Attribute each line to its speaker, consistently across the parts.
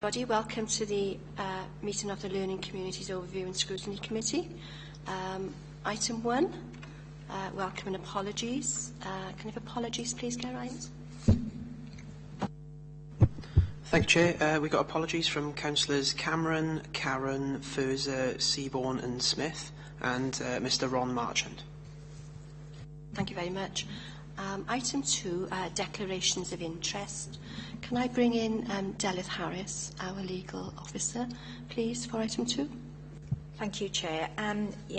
Speaker 1: Everybody, welcome to the meeting of the Learning Communities Overview and Scrutiny Committee. Item 1, welcome and apologies. Can I have apologies, please, Geraint?
Speaker 2: Thank you, Chair. We got apologies from Councillors Cameron, Karen, Furzer, Seaborn and Smith, and Mr Ron Marchant.
Speaker 1: Thank you very much. Item 2, declarations of interest. Can I bring in Delyth Harris, our legal officer, please, for item 2?
Speaker 3: Thank you, Chair.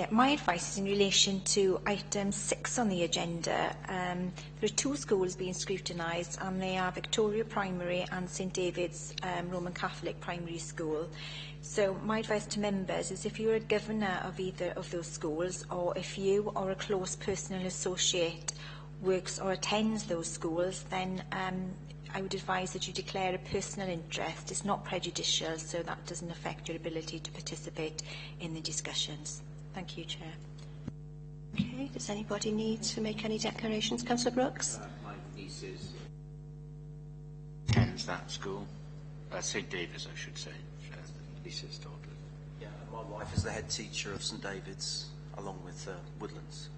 Speaker 3: My advice is in relation to item 6 on the agenda. There are 2 schools being scrutinised, and they are Victoria Primary and St David's Roman Catholic Primary School. So my advice to members is if you're a governor of either of those schools, or if you or a close personal associate works or attends those schools, then I would advise that you declare a personal interest. It's not prejudicial, so that doesn't affect your ability to participate in the discussions. Thank you, Chair.
Speaker 1: Okay, does anybody need to make any declarations? Councillor Brooks?
Speaker 4: My niece attends that school. St David's, I should say. Lisa's daughter.
Speaker 5: Yeah, my wife is the head teacher of St David's, along with Woodlands.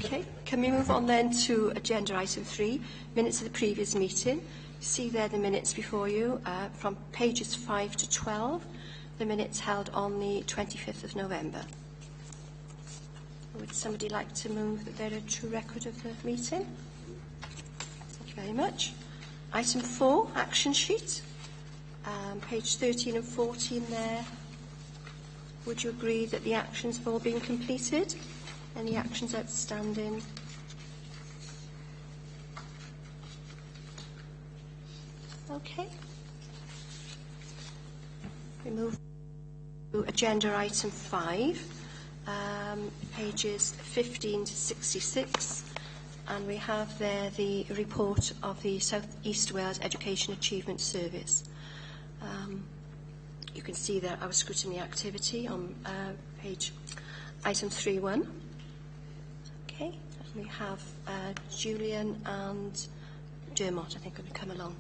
Speaker 1: Okay, can we move on then to agenda item 3, minutes of the previous meeting. You see there the minutes before you from pages 5 to 12, the minutes held on the 25th of November. Would somebody like to move that they're a true record of the meeting? Thank you very much. Item 4, action sheet, page 13 and 14 there. Would you agree that the actions have all been completed? Any actions outstanding? Okay. We move to agenda item 5, pages 15 to 66, and we have there the report of the South East Wales Education Achievement Service. You can see there our scrutiny activity on page item 3.1. Okay, and we have Julian and Dermot, I think, going to come along.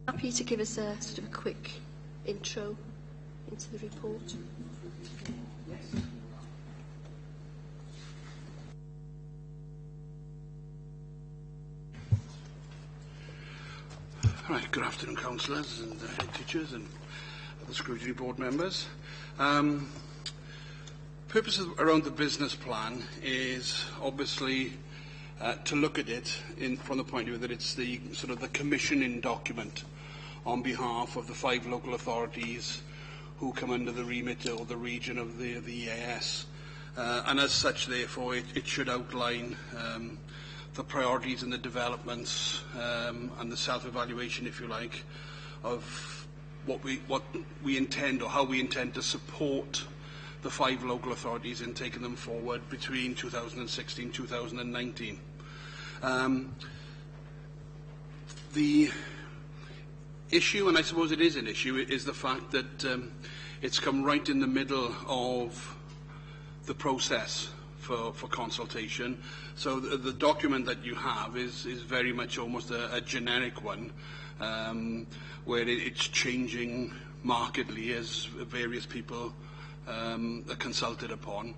Speaker 1: Happy to give us a sort of a quick intro into the report.
Speaker 4: Yes.
Speaker 6: Right, good afternoon, councillors and head teachers and other scrutiny board members. Purpose around the business plan is obviously to look at it from the point of view that it's the sort of the commissioning document on behalf of the 5 local authorities who come under the remit or the region of the EAS. And as such, therefore, it should outline the priorities and the developments and the self-evaluation, if you like, of what we intend or how we intend to support the 5 local authorities in taking them forward between 2016 and 2019. The issue, and I suppose it is an issue, is the fact that it's come right in the middle of the process for consultation. So the document that you have is very much almost a generic one, where it's changing markedly as various people are consulted upon.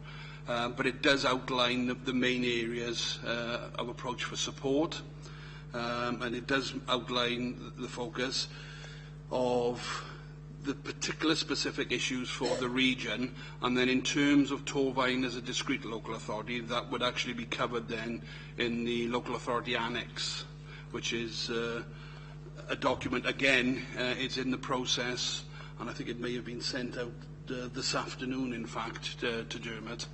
Speaker 6: But it does outline the main areas of approach for support, and it does outline the focus of the particular specific issues for the region, and then in terms of Torfaen as a discrete local authority, that would actually be covered then in the local authority annex, which is a document, again, it's in the process, and I think it may have been sent out this afternoon, in fact, to Dermot,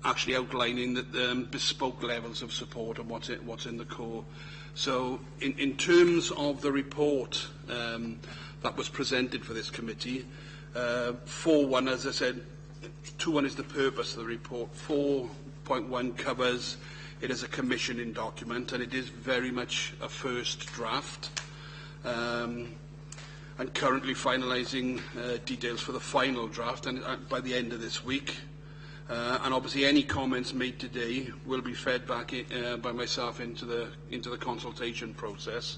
Speaker 6: actually outlining the bespoke levels of support and what's in the core. So in terms of the report that was presented for this committee, 4.1, as I said, 2.1 is the purpose of the report. 4.1 covers it as a commissioning document, and it is very much a first draft. And currently finalising details for the final draft, and by the end of this week. And obviously any comments made today will be fed back by myself into the consultation process.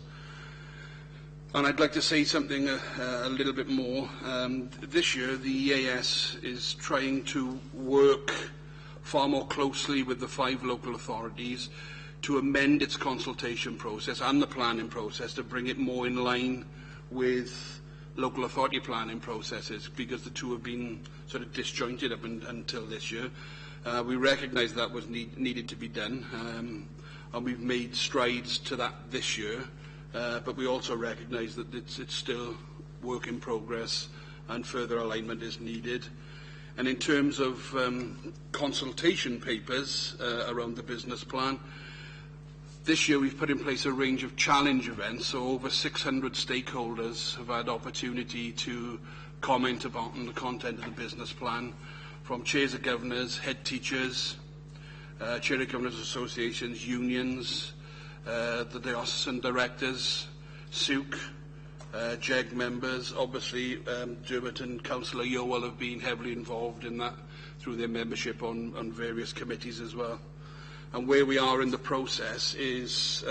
Speaker 6: And I'd like to say something a little bit more. This year the EAS is trying to work far more closely with the 5 local authorities to amend its consultation process and the planning process to bring it more in line with local authority planning processes, because the two have been sort of disjointed up until this year. We recognise that was needed to be done, and we've made strides to that this year, but we also recognise that it's still work in progress and further alignment is needed. And in terms of consultation papers around the business plan, this year we've put in place a range of challenge events, so over 600 stakeholders have had opportunity to comment about the content of the business plan, from chairs of governors, head teachers, chair of governors associations, unions, the diocesan directors, SUC, JEG members. Obviously, Dermot and Councillor Yowell have been heavily involved in that through their membership on various committees as well. And where we are in the process is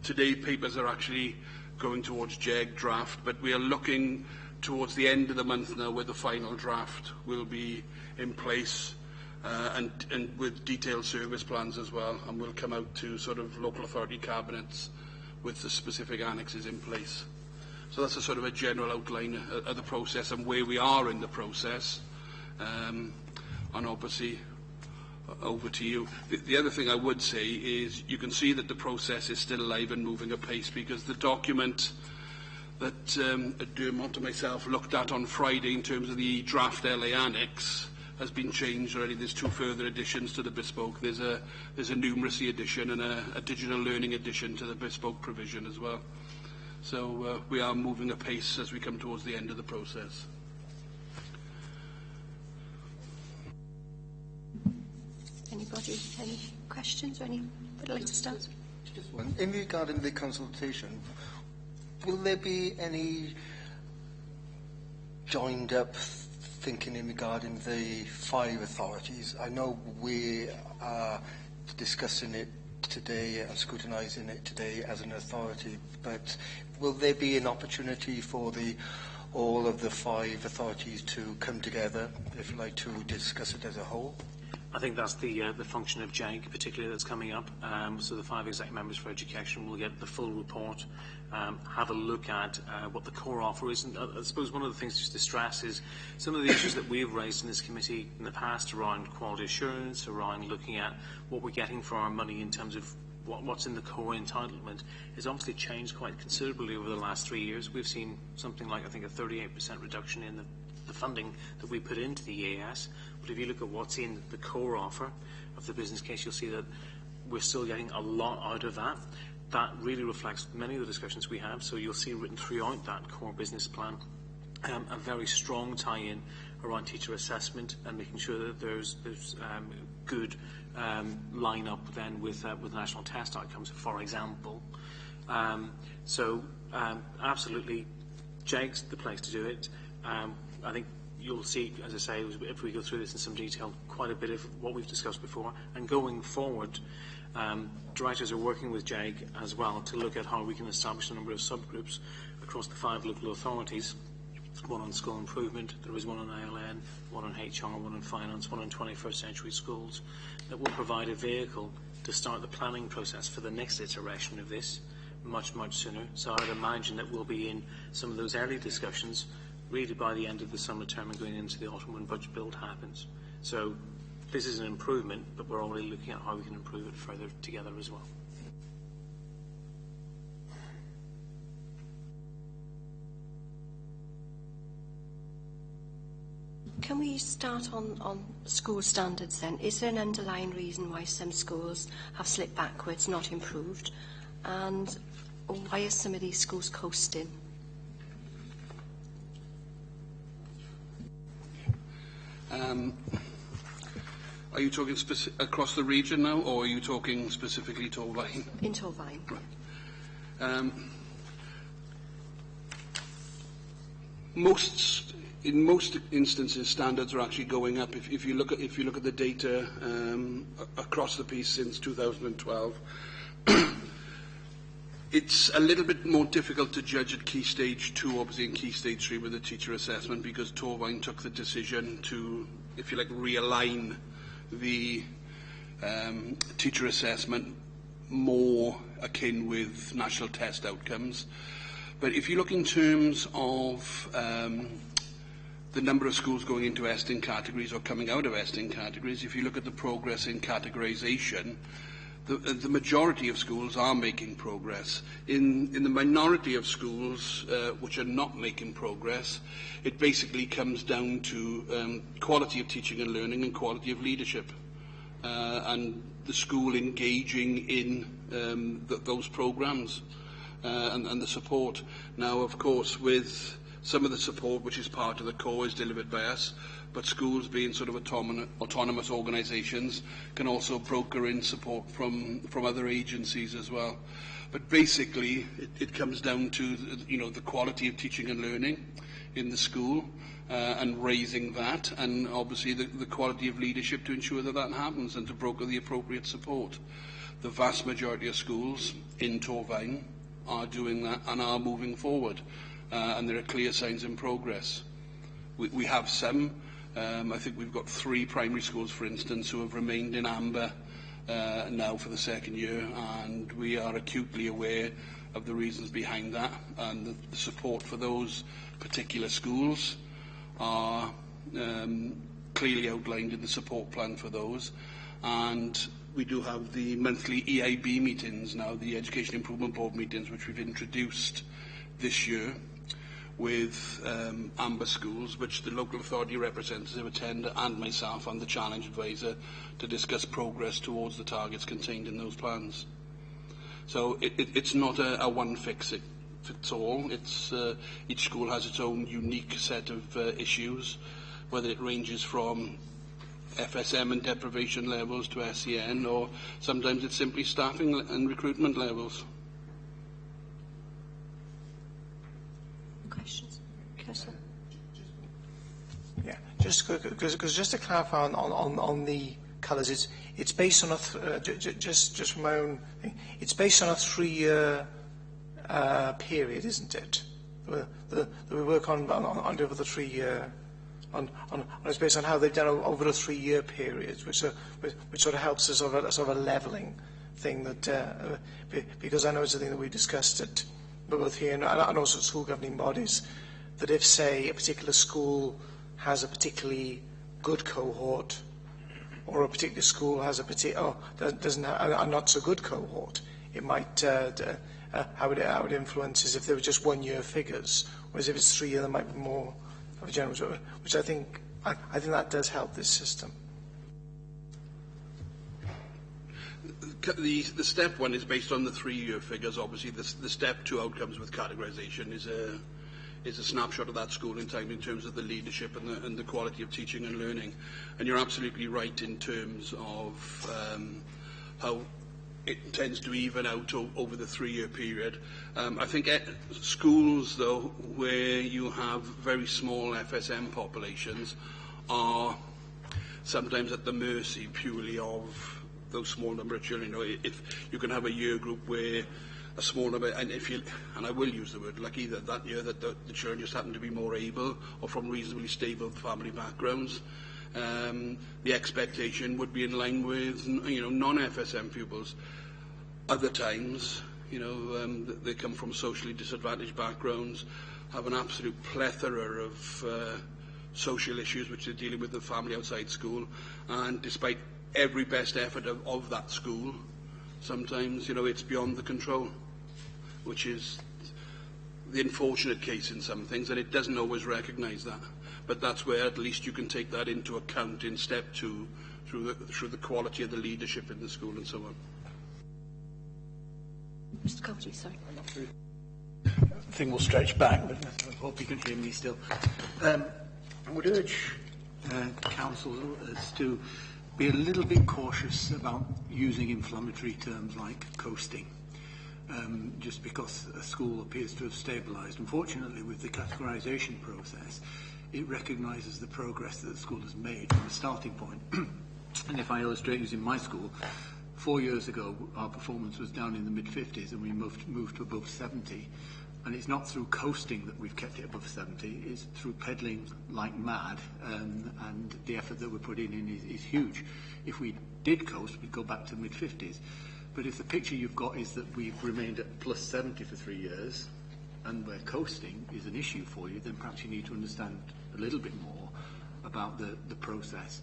Speaker 6: today papers are actually going towards JEG draft, but we are looking towards the end of the month now where the final draft will be in place, and with detailed service plans as well, and will come out to sort of local authority cabinets with the specific annexes in place. So that's a sort of a general outline of the process and where we are in the process. And obviously, over to you. The other thing I would say is you can see that the process is still alive and moving apace, because the document that Dermot and myself looked at on Friday in terms of the draft LA Annex has been changed already. There's 2 further additions to the bespoke. There's a numeracy addition and a digital learning addition to the bespoke provision as well. So we are moving apace as we come towards the end of the process.
Speaker 1: Anybody, any questions or anybody like to start?
Speaker 7: Just one. In regarding the consultation, will there be any joined up thinking in regarding the 5 authorities? I know we are discussing it today and scrutinising it today as an authority, but will there be an opportunity for all of the 5 authorities to come together, if you like, to discuss it as a whole?
Speaker 8: I think that's the function of JEG, particularly, that's coming up. So the 5 exec members for education will get the full report, have a look at what the core offer is. And I suppose one of the things just to stress is some of the issues that we've raised in this committee in the past around quality assurance, around looking at what we're getting for our money in terms of what's in the core entitlement, has obviously changed quite considerably over the last 3 years. We've seen something like, I think, a 38% reduction in the funding that we put into the EAS. But if you look at what's in the core offer of the business case, you'll see that we're still getting a lot out of that. That really reflects many of the discussions we have. So you'll see written throughout that core business plan a very strong tie-in around teacher assessment and making sure that there's good line up then with national test outcomes, for example. Absolutely, JEG's the place to do it. I think you'll see, as I say, if we go through this in some detail, quite a bit of what we've discussed before. And going forward, directors are working with JEG as well to look at how we can establish a number of subgroups across the 5 local authorities one on school improvement, there is one on ILN, one on HR, one on finance, one on 21st century schools, that will provide a vehicle to start the planning process for the next iteration of this much, much sooner. So I'd imagine that we'll be in some of those early discussions really by the end of the summer term and going into the autumn when budget build happens. So this is an improvement, but we're already looking at how we can improve it further together as well.
Speaker 1: Can we start on school standards then? Is there an underlying reason why some schools have slipped backwards, not improved? And why are some of these schools coasting?
Speaker 6: Are you talking across the region now, or are you talking specifically Torfaen?
Speaker 1: In Torfaen.
Speaker 6: Right. In most instances, standards are actually going up. If you look at the data across the piece since 2012, it's a little bit more difficult to judge at Key Stage 2, obviously in Key Stage 3 with the teacher assessment, because Torfaen took the decision to, if you like, realign the teacher assessment more akin with national test outcomes. But if you look in terms of the number of schools going into ESTIN categories or coming out of ESTIN categories, if you look at the progress in categorisation, the majority of schools are making progress. In the minority of schools which are not making progress, it basically comes down to quality of teaching and learning and quality of leadership, and the school engaging in those programmes and the support. Now, of course, with some of the support which is part of the core is delivered by us, but schools, being sort of autonomous organisations, can also broker in support from other agencies as well. But basically, it comes down to the quality of teaching and learning in the school, and raising that, and obviously the quality of leadership to ensure that that happens and to broker the appropriate support. The vast majority of schools in Torfaen are doing that and are moving forward, and there are clear signs in progress. We have some. I think we've got 3 primary schools, for instance, who have remained in amber now for the second year, and we are acutely aware of the reasons behind that, and the support for those particular schools are clearly outlined in the support plan for those. And we do have the monthly EIB meetings now, the Education Improvement Board meetings, which we've introduced this year with amber schools, which the local authority representative attend, and myself and the challenge advisor, to discuss progress towards the targets contained in those plans. So it's not a one fix fits all. It's each school has its own unique set of issues, whether it ranges from FSM and deprivation levels to SEN, or sometimes it's simply staffing and recruitment levels.
Speaker 1: Questions? Councillor?
Speaker 9: Yeah, just because just to clarify on the colours, it's based on just from my own thing, it's based on a 3-year period, isn't it? That we work on over the 3-year. It's based on how they've done over a 3-year period, which sort of helps us of a levelling thing. That because I know it's a thing that we discussed at both here and also school governing bodies, that if, say, a particular school has a particularly good cohort, or a particular school has doesn't have a not so good cohort, it might how it influences if there were just 1-year figures, whereas if it's 3-year, there might be more of a general, which I think that does help this system.
Speaker 6: The step 1 is based on the 3-year figures. Obviously, the step 2 outcomes with categorisation is a snapshot of that school in time in terms of the leadership and the quality of teaching and learning. And you're absolutely right in terms of how it tends to even out over the 3-year period. I think schools, though, where you have very small FSM populations are sometimes at the mercy purely of those small number of children. If you can have a year group where a small number, and I will use the word lucky, that year that the children just happened to be more able or from reasonably stable family backgrounds. The expectation would be in line with, non-FSM pupils. Other times, they come from socially disadvantaged backgrounds, have an absolute plethora of social issues which they're dealing with the family outside school, and despite every best effort of that school, sometimes, it's beyond the control, which is the unfortunate case in some things, and it doesn't always recognise that. But that's where at least you can take that into account in step 2 through the quality of the leadership in the school and so on.
Speaker 1: Mr. Coulty, sorry.
Speaker 10: The thing will stretch back, but I hope you can hear me still. I would urge councillors to be a little bit cautious about using inflammatory terms like coasting, just because a school appears to have stabilised. Unfortunately, with the categorisation process, it recognises the progress that the school has made from a starting point. And if I illustrate using my school, 4 years ago our performance was down in the mid-50s and we moved to above 70. And it's not through coasting that we've kept it above 70, it's through pedalling like mad, and the effort that we're putting in is huge. If we did coast, we'd go back to mid-50s. But if the picture you've got is that we've remained at plus 70 for 3 years, and where coasting is an issue for you, then perhaps you need to understand a little bit more about the process.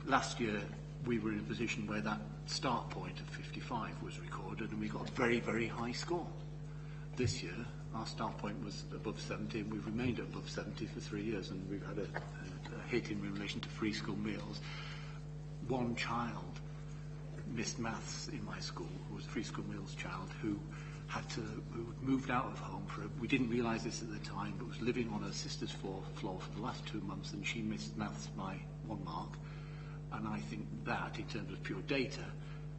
Speaker 10: Last year, we were in a position where that start point of 55 was recorded, and we got a very, very high score. This year, our start point was above 70, and we've remained above 70 for 3 years, and we've had a hit in relation to free school meals. One child missed maths in my school, who was a free school meals child, who moved out of home we didn't realise this at the time, but was living on her sister's floor for the last 2 months, and she missed maths by 1 mark. And I think that, in terms of pure data,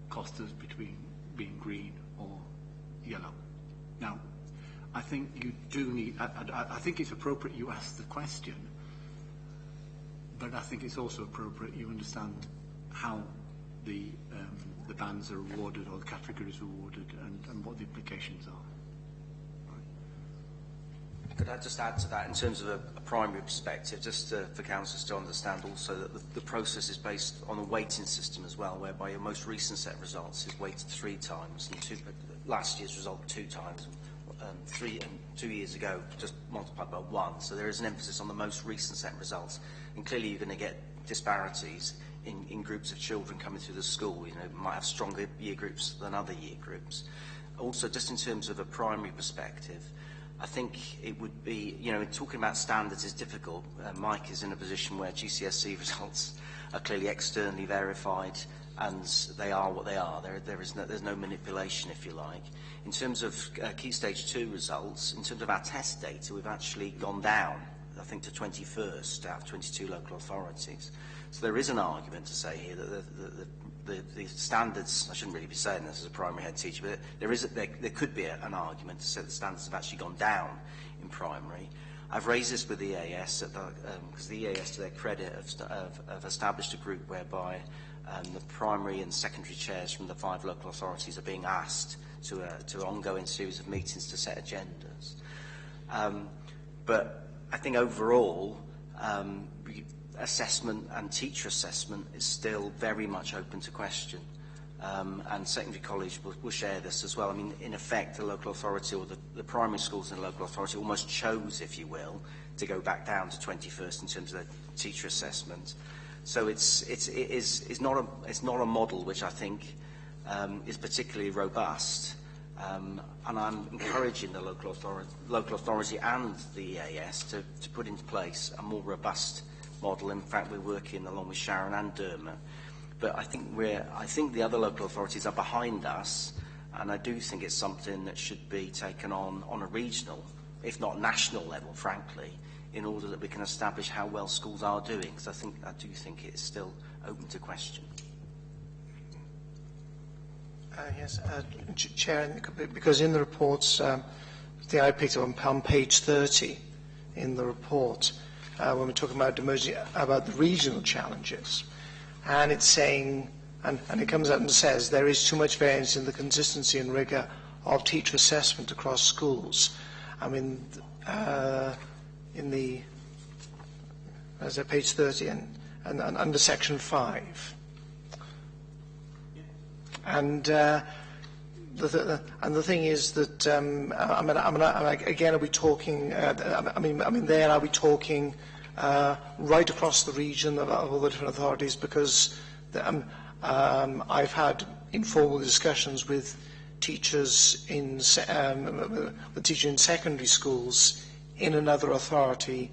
Speaker 10: cost us between being green or yellow. Now, I think you do need, I think it's appropriate you ask the question, but I think it's also appropriate you understand how the bands are awarded or the categories are awarded and what the implications are. Right.
Speaker 5: Could I just add to that in terms of a primary perspective, just for councillors to understand also that the process is based on a weighting system as well, whereby your most recent set of results is weighted 3 times, and last year's result 2 times, and 2 years ago just multiplied by 1. So there is an emphasis on the most recent set of results, and clearly you're going to get disparities in groups of children coming through the school. Might have stronger year groups than other year groups. Also, just in terms of a primary perspective, I think it would be, talking about standards is difficult. Mike is in a position where GCSE results are clearly externally verified, and they are what they are. There's no manipulation, if you like. In terms of Key Stage 2 results, in terms of our test data, we've actually gone down, I think, to 21st out of 22 local authorities. So there is an argument to say here that the standards, I shouldn't really be saying this as a primary head teacher, but there could be an argument to say that the standards have actually gone down in primary. I've raised this with the EAS, because the EAS, to their credit, have established a group whereby the primary and secondary chairs from the 5 local authorities are being asked to an ongoing series of meetings to set agendas. But I think overall, assessment and teacher assessment is still very much open to question. And secondary college will share this as well. I mean, in effect, the local authority, or the primary schools in the local authority, almost chose, if you will, to go back down to 21st in terms of their teacher assessment. So it's not a model which I think is particularly robust. And I'm encouraging the local authority and the EAS to put into place a more robust model. In fact, we're working along with Sharon and Derma. But I think the other local authorities are behind us, and I do think it's something that should be taken on a regional, if not national level, frankly, in order that we can establish how well schools are doing. Because I do think it's still open to question.
Speaker 9: Yes, Chair, because in the reports, I picked up on page 30 in the report, when we're talking about the regional challenges, and it's saying, and it comes out and says, there is too much variance in the consistency and rigour of teacher assessment across schools. I mean, in the, as at page 30 and under section 5. And the thing is that again, are we talking? There are we talking right across the region of all the different authorities? Because I've had informal discussions with teachers in secondary schools in another authority,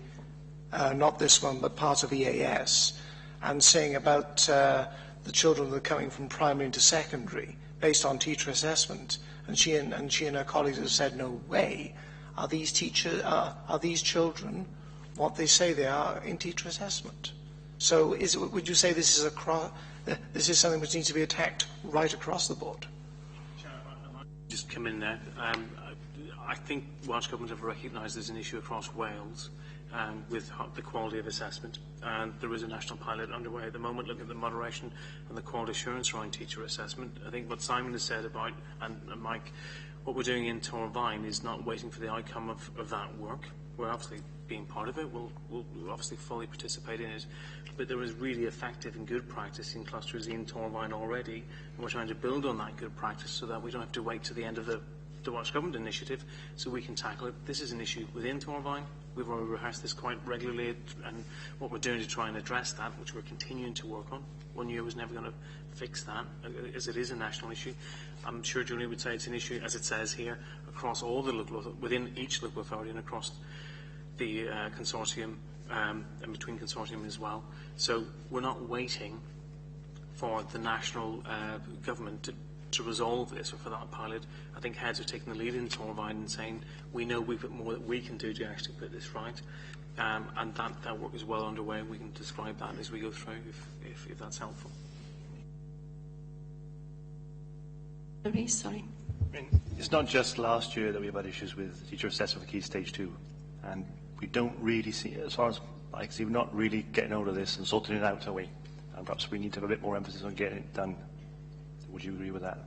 Speaker 9: not this one, but part of EAS, and saying about the children that are coming from primary into secondary based on teacher assessment, and she and her colleagues have said, no way, are these children what they say they are in teacher assessment? So would you say this is something which needs to be attacked right across the board?
Speaker 8: Just come in there. I think Welsh Government have recognised there's an issue across Wales with the quality of assessment, and there is a national pilot underway at the moment looking at the moderation and the quality assurance around teacher assessment. I think what Simon has said about, and Mike, what we're doing in Torvine is not waiting for the outcome of that work. We're obviously being part of it, we'll obviously fully participate in it, but there is really effective and good practice in clusters in Torvine already, and we're trying to build on that good practice so that we don't have to wait to the end of the Welsh Government initiative so we can tackle it. This is an issue within Torvine. We've already rehearsed this quite regularly, and what we're doing to try and address that, which we're continuing to work on. 1 year was never going to fix that, as it is a national issue. I'm sure Julian would say it's an issue, as it says here, across all the within each local authority and across the consortium, and between consortium as well. So we're not waiting for the national government to resolve this or for that pilot. I think heads are taking the lead in Torvine and saying we know we've got more that we can do to actually put this right, and that work is well underway. We can describe that as we go through if that's helpful.
Speaker 1: Sorry.
Speaker 11: I mean, it's not just last year that we've had issues with teacher assessment for Key Stage 2, and we don't really see, as far as I can see, we're not really getting hold of this and sorting it out, are we? And perhaps we need to have a bit more emphasis on getting it done. Would you agree with that?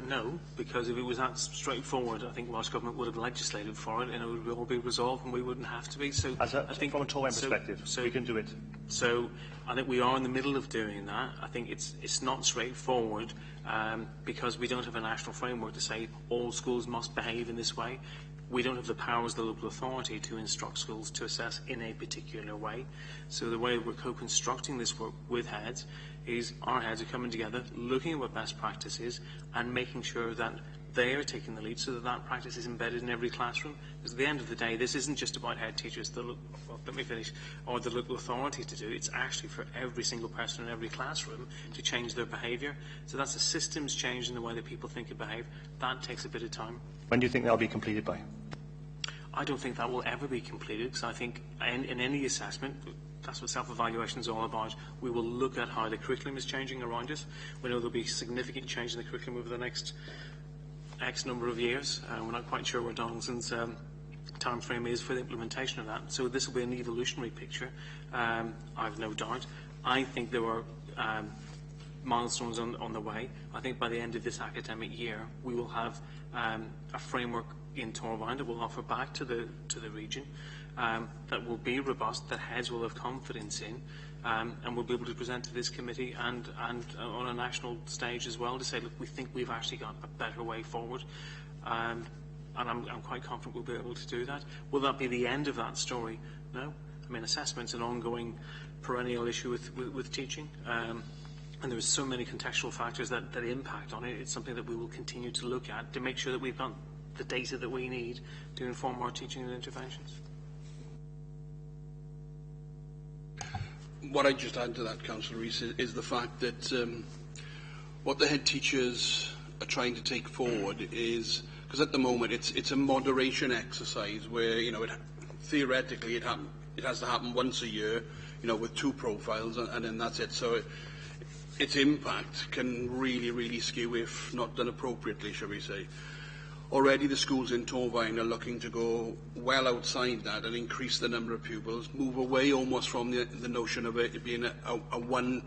Speaker 8: No, because if it was that straightforward, I think Welsh Government would have legislated for it and it would all be resolved and we wouldn't have to be. So
Speaker 11: I think from a Torvine perspective, we can do it.
Speaker 8: So I think we are in the middle of doing that. I think it's not straightforward because we don't have a national framework to say all schools must behave in this way. We don't have the power as the local authority to instruct schools to assess in a particular way. So the way we're co-constructing this work with heads is our heads are coming together, looking at what best practice is and making sure that they are taking the lead so that that practice is embedded in every classroom. Because at the end of the day, this isn't just about head teachers, or the local authority to do. It's actually for every single person in every classroom to change their behaviour. So that's a systems change in the way that people think and behave. That takes a bit of time.
Speaker 11: When do you think that'll be completed by?
Speaker 8: I don't think that will ever be completed, because I think in any assessment, that's what self-evaluation is all about. We will look at how the curriculum is changing around us. We know there'll be significant change in the curriculum over the next X number of years. We're not quite sure where Donaldson's time frame is for the implementation of that. So this will be an evolutionary picture, I've no doubt. I think there are milestones on the way. I think by the end of this academic year, we will have a framework in Torvine that will offer back to the region that will be robust, that heads will have confidence in, and we'll be able to present to this committee and on a national stage as well to say, look, we think we've actually got a better way forward. And I'm quite confident we'll be able to do that. Will that be the end of that story? No. I mean, assessment's an ongoing perennial issue with teaching. And there are so many contextual factors that impact on it. It's something that we will continue to look at to make sure that we've got the data that we need to inform our teaching and interventions.
Speaker 6: What I just add to that, Councillor Rees, is the fact that what the head teachers are trying to take forward is, because at the moment it's a moderation exercise where, you know, theoretically it has to happen once a year, you know, with 2 profiles, and then that's it. So its impact can really, really skew if not done appropriately, shall we say. Already the schools in Torvine are looking to go well outside that and increase the number of pupils, move away almost from the notion of it being a one-type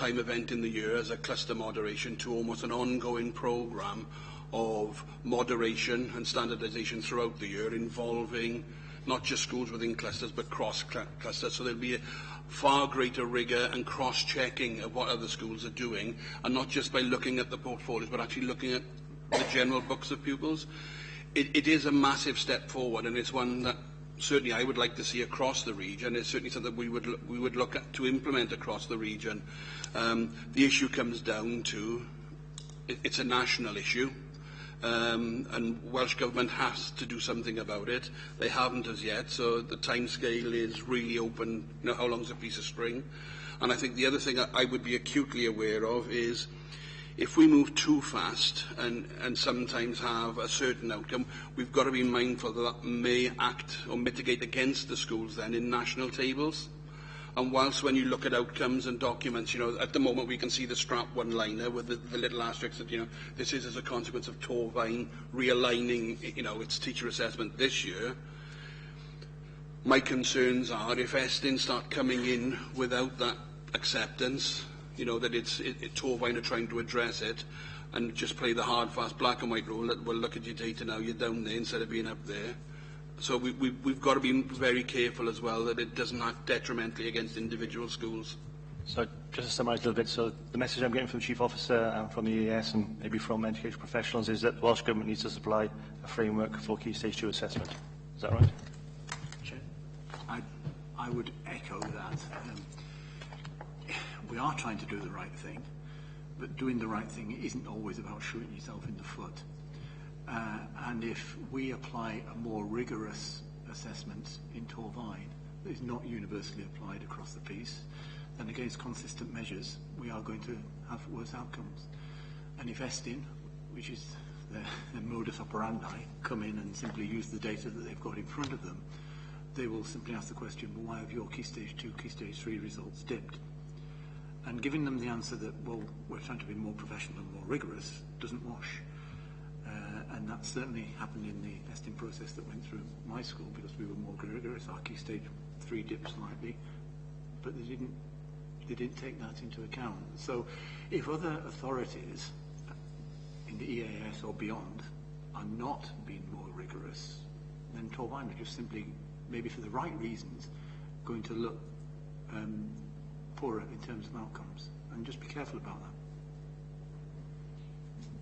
Speaker 6: time event in the year as a cluster moderation to almost an ongoing programme of moderation and standardisation throughout the year, involving not just schools within clusters but cross clusters. So there'll be a far greater rigour and cross-checking of what other schools are doing, and not just by looking at the portfolios but actually looking at the general books of pupils. It is a massive step forward, and it's one that certainly I would like to see across the region. It's certainly something we would look at to implement across the region. The issue comes down to it's a national issue, and Welsh Government has to do something about it. They haven't as yet, so the timescale is really open. You know, how long's a piece of string? And I think the other thing I would be acutely aware of is, if we move too fast and sometimes have a certain outcome, we've got to be mindful that that may act or mitigate against the schools then in national tables. And whilst when you look at outcomes and documents, you know, at the moment we can see the strap one-liner with the little asterisk that, you know, this is as a consequence of Torfaen realigning, you know, its teacher assessment this year. My concerns are if Estyn start coming in without that acceptance, you know, that Torfaen are trying to address it and just play the hard, fast, black and white rule that, well, look at your data now, you're down there instead of being up there. So we've got to be very careful as well that it doesn't act detrimentally against individual schools.
Speaker 11: So just to summarise a little bit, so the message I'm getting from the Chief Officer and from the EAS and maybe from education professionals is that the Welsh Government needs to supply a framework for Key Stage 2 assessment. Is that right?
Speaker 10: Chair, I would echo that. We are trying to do the right thing, but doing the right thing isn't always about shooting yourself in the foot. And if we apply a more rigorous assessment in Torfaen that is not universally applied across the piece, then against consistent measures, we are going to have worse outcomes. And if Estyn, which is their modus operandi, come in and simply use the data that they've got in front of them, they will simply ask the question, well, why have your Key Stage 2, Key Stage 3 results dipped? And giving them the answer that, well, we're trying to be more professional and more rigorous doesn't wash. And that certainly happened in the Estyn process that went through my school, because we were more rigorous. Our Key Stage 3 dipped slightly, but they didn't take that into account. So if other authorities in the EAS or beyond are not being more rigorous, then Torfaen are just simply, maybe for the right reasons, going to look poorer in terms of outcomes, and just be careful about that.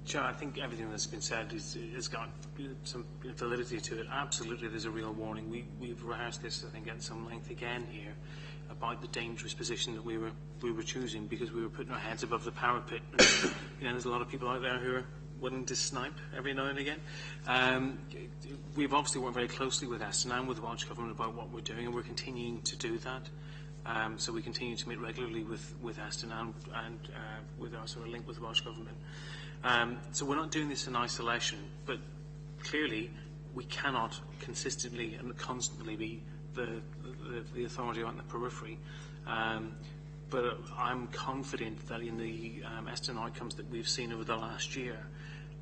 Speaker 8: Chair, I think everything that's been said has got some validity to it. Absolutely, there's a real warning. We've rehearsed this, I think, at some length again here about the dangerous position that we were choosing, because we were putting our heads above the parapet. And, you know, there's a lot of people out there who are willing to snipe every now and again. We've obviously worked very closely with Estyn and with the Welsh Government about what we're doing, and we're continuing to do that. So we continue to meet regularly with Estyn and with our sort of link with the Welsh Government. So we're not doing this in isolation, but clearly we cannot consistently and constantly be the authority on the periphery. But I'm confident that in the Estyn outcomes that we've seen over the last year,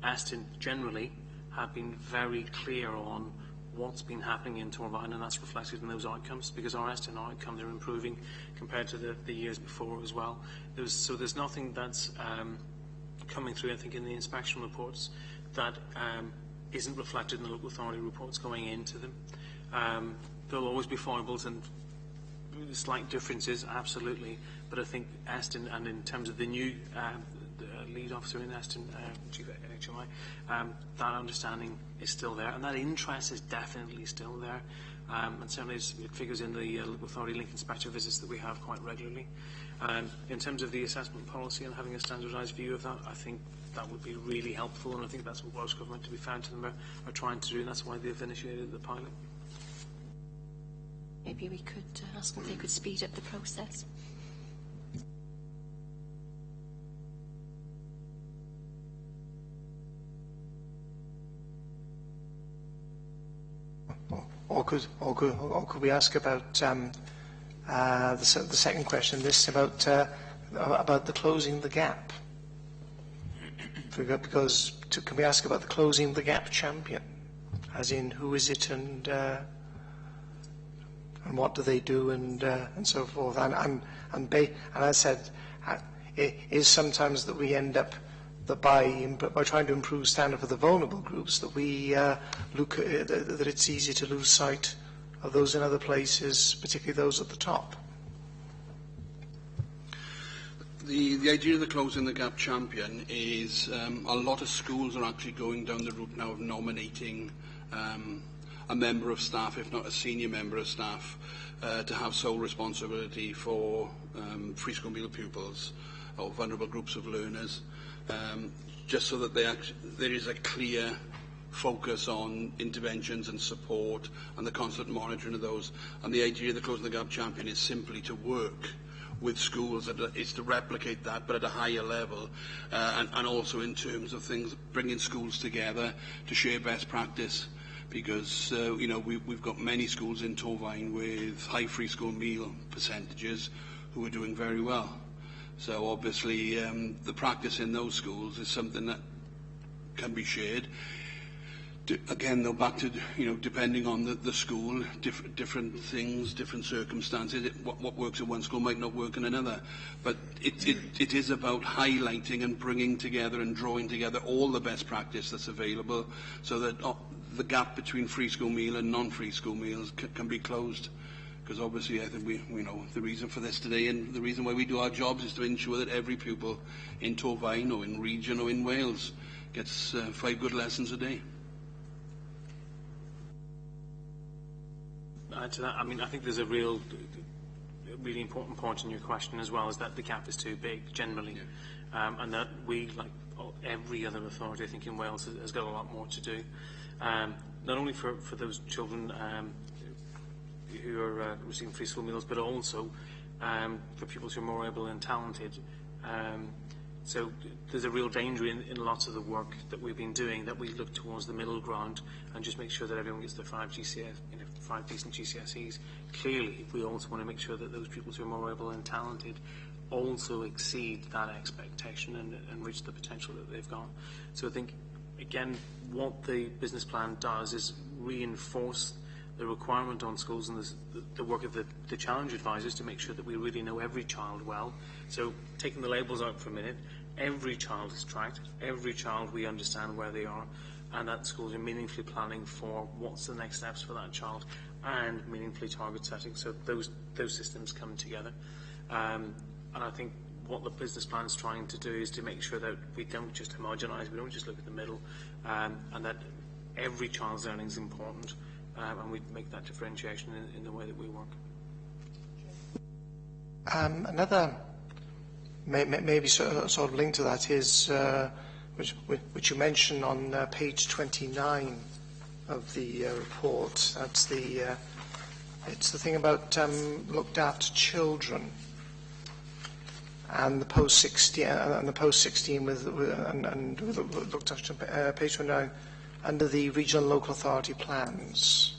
Speaker 8: Estyn generally have been very clear on what's been happening in Torfaen, and that's reflected in those outcomes, because our Estyn outcomes are improving compared to the years before as well. So there's nothing that's coming through, I think, in the inspection reports that isn't reflected in the local authority reports going into them. There'll always be foibles and slight differences, absolutely, but I think Estyn, and in terms of the new the lead officer in Estyn, Chief HMI, that understanding is still there, and that interest is definitely still there, and certainly it figures in the local authority link inspector visits that we have quite regularly. In terms of the assessment policy and having a standardised view of that, I think that would be really helpful, and I think that's what Welsh Government, to be fair to them, are trying to do, and that's why they've initiated the pilot.
Speaker 1: Maybe we could ask them if they could speed up the process.
Speaker 9: Or could we ask about the second question, this about the closing the gap? Because can we ask about the closing the gap champion, as in who is it and what do they do and so forth? And I said, is sometimes that we end up that by trying to improve standard for the vulnerable groups, that we look at, that it's easy to lose sight of those in other places, particularly those at the top.
Speaker 6: The idea of the Closing the Gap champion is a lot of schools are actually going down the route now of nominating a member of staff, if not a senior member of staff, to have sole responsibility for free school meal pupils or vulnerable groups of learners, just so that there is a clear focus on interventions and support and the constant monitoring of those. And the idea of the Closing the Gap champion is simply to work with schools, is to replicate that, but at a higher level, and also in terms of things, bringing schools together to share best practice, because you know, we've got many schools in Torfaen with high free school meal percentages who are doing very well. So obviously the practice in those schools is something that can be shared. Again, though, back to, you know, depending on the school, different things, different circumstances. What works in one school might not work in another. But it is about highlighting and bringing together and drawing together all the best practice that's available, so that the gap between free school meal and non-free school meals can be closed. Because obviously, I think we know the reason for this today, and the reason why we do our jobs is to ensure that every pupil in Torfaen or in region or in Wales gets 5 good lessons a day.
Speaker 8: To that, I mean, I think there's a really important point in your question as well, is that the gap is too big generally, and that we, like every other authority, I think in Wales, has got a lot more to do, not only for those children who are receiving free school meals, but also for pupils who are more able and talented. So there's a real danger in lots of the work that we've been doing, that we look towards the middle ground and just make sure that everyone gets their 5 decent GCSEs. Clearly, we also want to make sure that those pupils who are more able and talented also exceed that expectation and reach the potential that they've got. So I think, again, what the business plan does is reinforce the requirement on schools and the work of the challenge advisors to make sure that we really know every child well. So taking the labels out for a minute, every child is tracked, every child we understand where they are, and that schools are meaningfully planning for what's the next steps for that child and meaningfully target setting, so those systems come together. And I think what the business plan is trying to do is to make sure that we don't just homogenise, we don't just look at the middle, and that every child's learning is important, and we make that differentiation in the way that we work.
Speaker 9: Another maybe sort of linked to that is which you mention on page 29 of the report. That's it's the thing about looked after children and the post-16 with looked after page 29 under the regional and local authority plans.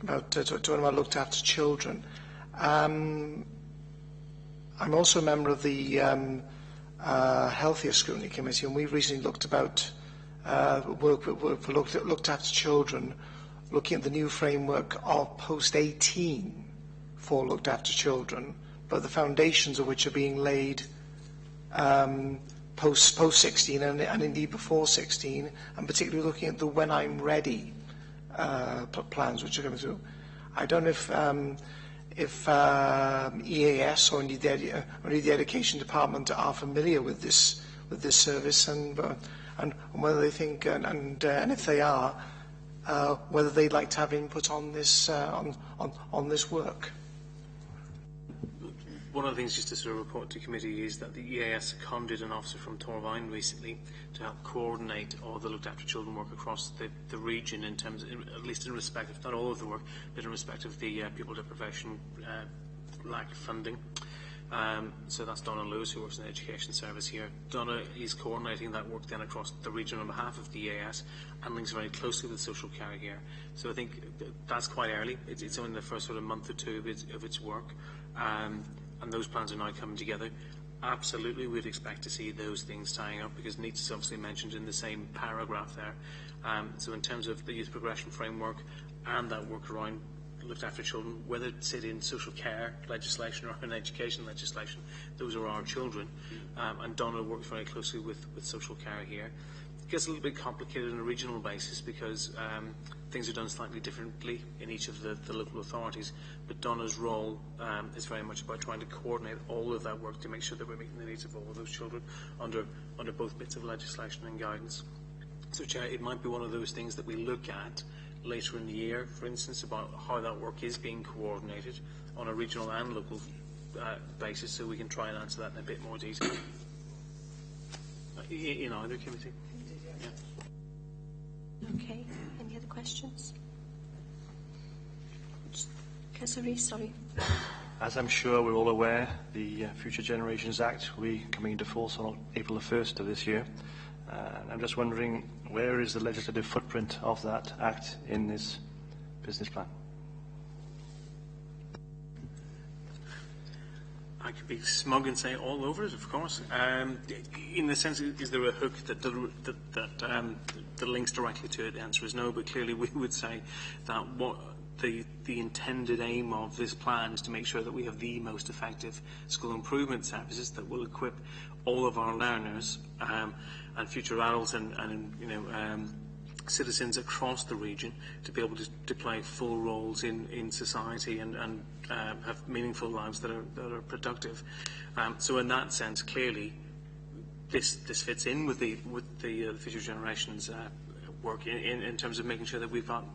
Speaker 9: Talking about looked after children. I'm also a member of the Healthier Scrutiny Committee, and we've recently looked about work for looked after children, looking at the new framework of post-18 for looked after children, but the foundations of which are being laid post-16 and indeed before 16, and particularly looking at the When I'm Ready plans which are coming through. I don't know if EAS or indeed the Education Department are familiar with this service, and whether they think and if they are, whether they'd like to have input on this on this work.
Speaker 8: One of the things, just to sort of report to committee, is that the EAS seconded an officer from Torfaen recently to help coordinate all the looked after children work across the region, in terms of, at least in respect of, not all of the work, but in respect of the pupil deprivation lack funding. So that's Donna Lewis, who works in the education service here. Donna is coordinating that work then across the region on behalf of the EAS, and links very closely with social care here. So I think that's quite early. It's only the first sort of month or two of its work. And those plans are now coming together. Absolutely, we'd expect to see those things tying up, because NEETS is obviously mentioned in the same paragraph there. So in terms of the youth progression framework and that work around looked after children, whether it sit in social care legislation or in education legislation. Those are our children, and Donna works very closely with social care here. It gets a little bit complicated on a regional basis because things are done slightly differently in each of the local authorities, but Donna's role is very much about trying to coordinate all of that work to make sure that we're meeting the needs of all of those children under both bits of legislation and guidance. So, Chair, it might be one of those things that we look at later in the year, for instance, about how that work is being coordinated on a regional and local basis, so we can try and answer that in a bit more detail in either committee. Yeah.
Speaker 1: Okay. Any other questions? Councillor Rees, sorry.
Speaker 11: As I'm sure we're all aware, the Future Generations Act will be coming into force on April the 1st of this year. And I'm just wondering, where is the legislative footprint of that Act in this business plan?
Speaker 8: I could be smug and say all over it, of course. In the sense, is there a hook that links directly to it? The answer is no, but clearly we would say that what the intended aim of this plan is to make sure that we have the most effective school improvement services that will equip all of our learners and future adults and citizens across the region to be able to play full roles in society and have meaningful lives that are productive. So in that sense, clearly, this fits in with the Future Generations work in terms of making sure that we've got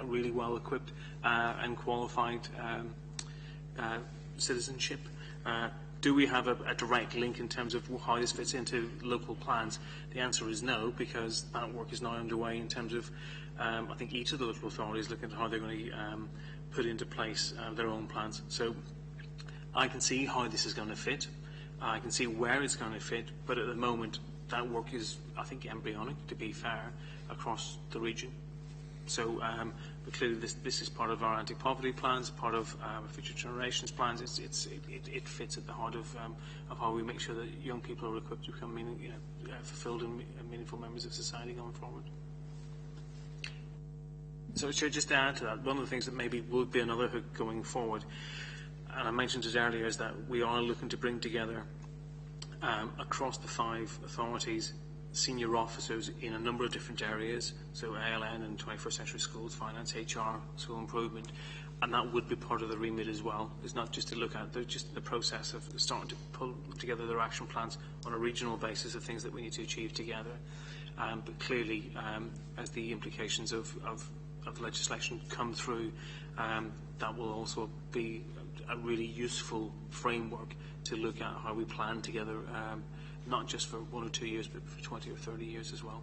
Speaker 8: a really well equipped and qualified citizenship. Do we have a direct link in terms of how this fits into local plans? The answer is no, because that work is now underway in terms of, I think, each of the local authorities looking at how they're going to put into place their own plans. So I can see how this is going to fit. I can see where it's going to fit, but at the moment, that work is, I think, embryonic, to be fair, across the region. So, but clearly this is part of our anti-poverty plans, part of Future Generations plans. It fits at the heart of how we make sure that young people are equipped to become fulfilled and meaningful members of society going forward. So, just to add to that, one of the things that maybe would be another hook going forward, and I mentioned it earlier, is that we are looking to bring together across the 5 authorities senior officers in a number of different areas, so ALN and 21st Century Schools, finance, HR, school improvement, and that would be part of the remit as well. It's not just to look at, they're just in the process of starting to pull together their action plans on a regional basis of things that we need to achieve together. But clearly, as the implications of legislation come through, that will also be a really useful framework to look at how we plan together, not just for 1 or 2 years, but for 20 or 30 years as well.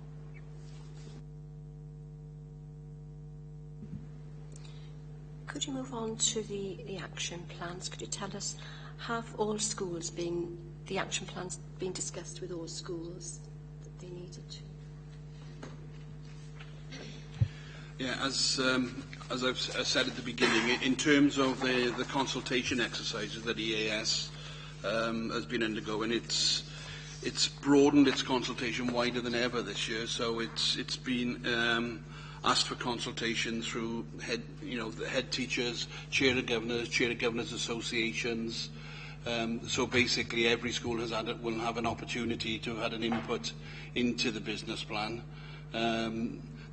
Speaker 1: Could you move on to the action plans? Could you tell us, have all schools been, the action plans been discussed with all schools that they needed to?
Speaker 6: Yeah, as I've said at the beginning, in terms of the consultation exercises that EAS has been undergoing, it's broadened its consultation wider than ever this year. So it's been asked for consultation through the head teachers, chair of governors associations. So basically, every school will have an opportunity to have had an input into the business plan.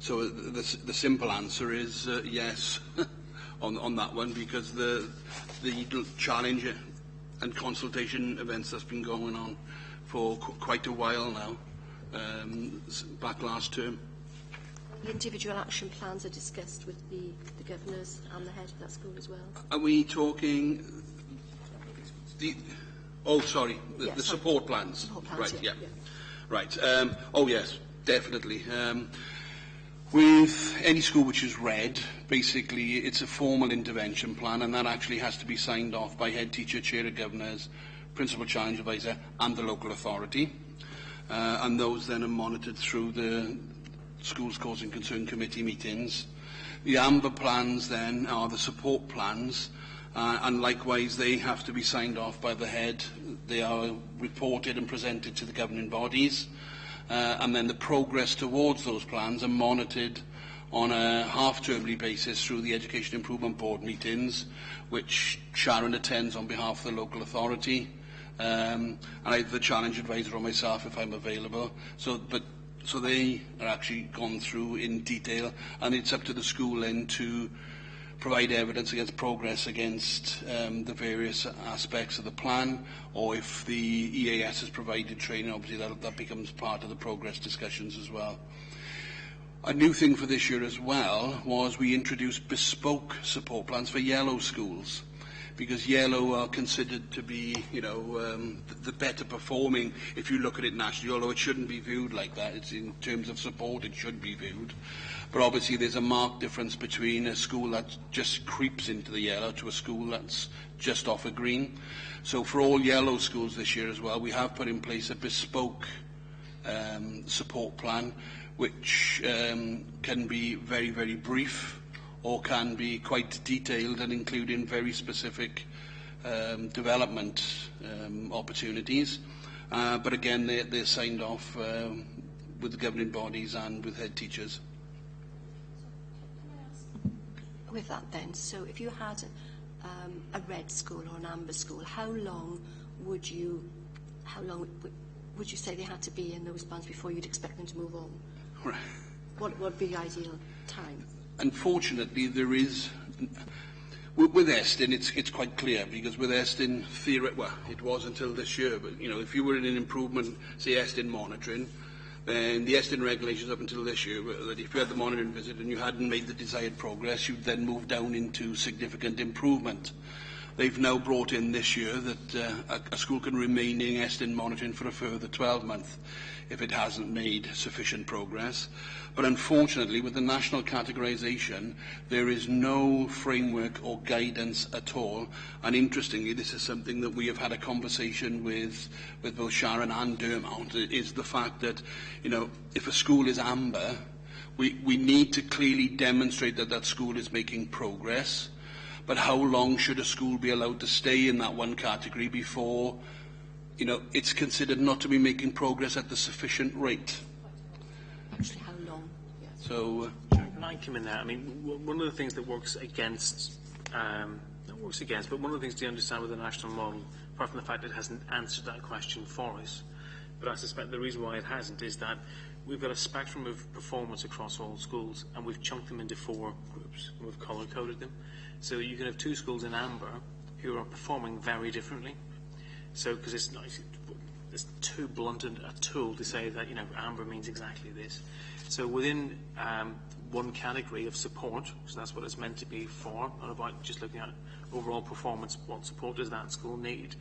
Speaker 6: So the simple answer is yes on that one, because the challenge and consultation events that's been going on for quite a while now, back last term.
Speaker 1: The individual action plans are discussed with the governors and the head of that school as well?
Speaker 6: Are we talking the support plans?
Speaker 1: Support plans,
Speaker 6: right, yeah.
Speaker 1: Yeah.
Speaker 6: Right. Oh yes, definitely. With any school which is red, basically it's a formal intervention plan, and that actually has to be signed off by head teacher, chair of governors, principal challenge advisor and the local authority. And those then are monitored through the Schools Cause and Concern Committee meetings. The amber plans then are the support plans, and likewise they have to be signed off by the head. They are reported and presented to the governing bodies. And then the progress towards those plans are monitored on a half-termly basis through the Education Improvement Board meetings, which Sharon attends on behalf of the local authority, and either the challenge advisor or myself if I'm available. So they are actually gone through in detail, and it's up to the school then to provide evidence against progress against the various aspects of the plan, or if the EAS has provided training, obviously that becomes part of the progress discussions as well. A new thing for this year as well was we introduced bespoke support plans for yellow schools, because yellow are considered to be, the better performing if you look at it nationally, although it shouldn't be viewed like that. It's in terms of support, it should be viewed. But obviously there's a marked difference between a school that just creeps into the yellow to a school that's just off a green. So for all yellow schools this year as well, we have put in place a bespoke support plan, which can be very, very brief, or can be quite detailed and including very specific development opportunities. But again, they're signed off with the governing bodies and with head teachers.
Speaker 1: With that then, so if you had a red school or an amber school, how long would you say they had to be in those bands before you'd expect them to move on?
Speaker 6: Right.
Speaker 1: What would be the ideal time?
Speaker 6: Unfortunately, there is, with Eston, it's quite clear, because with Eston, it was until this year, but if you were in an improvement, say Eston monitoring, then the Eston regulations up until this year were that if you had the monitoring visit and you hadn't made the desired progress, you'd then move down into significant improvement. They've now brought in this year that a school can remain in Eston monitoring for a further 12 months if it hasn't made sufficient progress. But unfortunately, with the national categorisation, there is no framework or guidance at all. And interestingly, this is something that we have had a conversation with both Sharon and Dermot, is the fact that, if a school is amber, we need to clearly demonstrate that that school is making progress. But how long should a school be allowed to stay in that one category before, it's considered not to be making progress at the sufficient rate?
Speaker 1: Actually, how long? Yes.
Speaker 6: So,
Speaker 8: can I come in there? I mean, one of the things that works against, but one of the things to understand with the national model, apart from the fact that it hasn't answered that question for us, but I suspect the reason why it hasn't is that we've got a spectrum of performance across all schools, and we've chunked them into 4 groups, and we've colour-coded them. So you can have 2 schools in amber who are performing very differently. So, because it's too blunt a tool to say that, amber means exactly this. So within one category of support, so that's what it's meant to be for, not about just looking at overall performance, what support does that school need?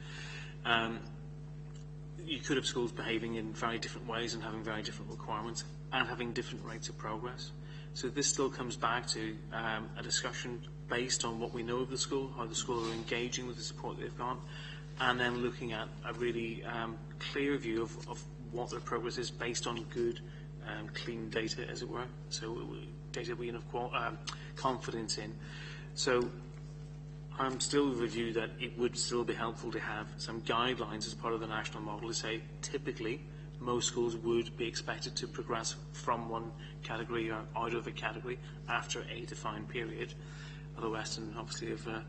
Speaker 8: You could have schools behaving in very different ways and having very different requirements and having different rates of progress. So this still comes back to a discussion based on what we know of the school, how the school are engaging with the support they've got, and then looking at a really clear view of what their progress is based on good, clean data, as it were. So data we have confidence in. So I'm still of the view that it would still be helpful to have some guidelines as part of the national model to say typically most schools would be expected to progress from one category or out of a category after a defined period. Although Eston obviously have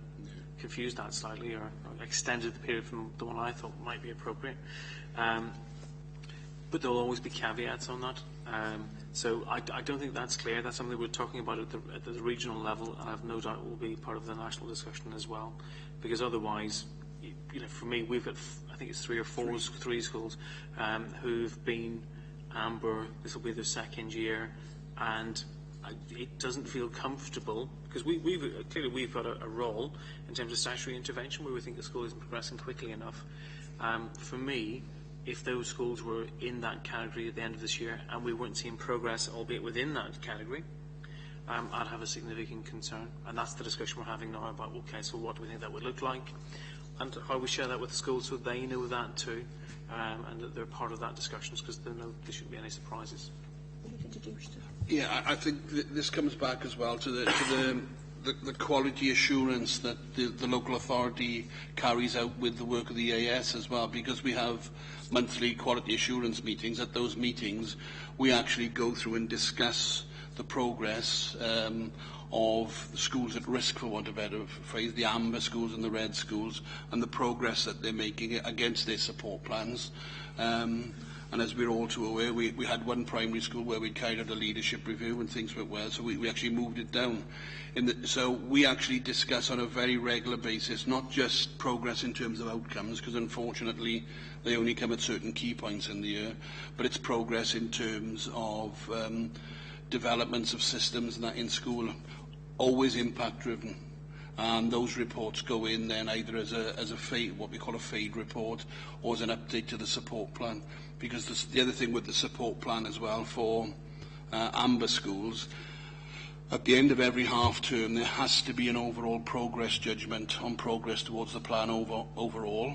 Speaker 8: confused that slightly or extended the period from the one I thought might be appropriate. But there will always be caveats on that. So I don't think that's clear. That's something we're talking about at the regional level, and I have no doubt it will be part of the national discussion as well. Because otherwise, for me, we've got, I think it's 3 or 4 schools who've been amber. This will be their 2nd year, and it doesn't feel comfortable because we've got a role in terms of statutory intervention where we think the school isn't progressing quickly enough. For me, if those schools were in that category at the end of this year and we weren't seeing progress, albeit within that category, I'd have a significant concern. And that's the discussion we're having now about, okay, so what do we think that would look like? And how we share that with the schools so they know that too, and that they're part of that discussion, because they know there shouldn't be any surprises.
Speaker 6: Yeah, I think this comes back as well to the quality assurance that the local authority carries out with the work of the EAS as well, because we have monthly quality assurance meetings. At those meetings, we actually go through and discuss the progress of the schools at risk, for want of a better phrase, the amber schools and the red schools, and the progress that they're making against their support plans. And as we're all too aware, we had one primary school where we carried out a leadership review and things went well, so we actually moved it down. So we actually discuss on a very regular basis, not just progress in terms of outcomes, because unfortunately they only come at certain key points in the year, but it's progress in terms of developments of systems and that in school, always impact driven. And those reports go in then either as a fade, what we call a fade report, or as an update to the support plan. Because the other thing with the support plan as well for amber schools, at the end of every half term there has to be an overall progress judgment on progress towards the plan overall.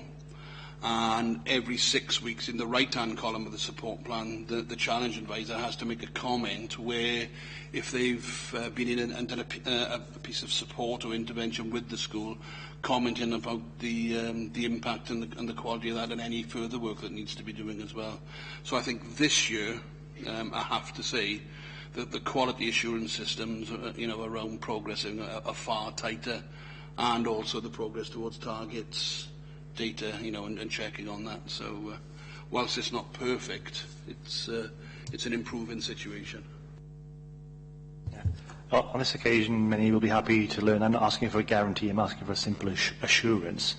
Speaker 6: And every 6 weeks in the right-hand column of the support plan, the challenge advisor has to make a comment where, if they've been in and done a piece of support or intervention with the school, commenting about the impact and the quality of that, and any further work that needs to be doing as well. So I think this year, I have to say that the quality assurance systems, around progressing are far tighter, and also the progress towards targets, data, and checking on that. So whilst it's not perfect, it's an improving situation.
Speaker 11: On this occasion, many will be happy to learn. I'm not asking for a guarantee, I'm asking for a simple assurance.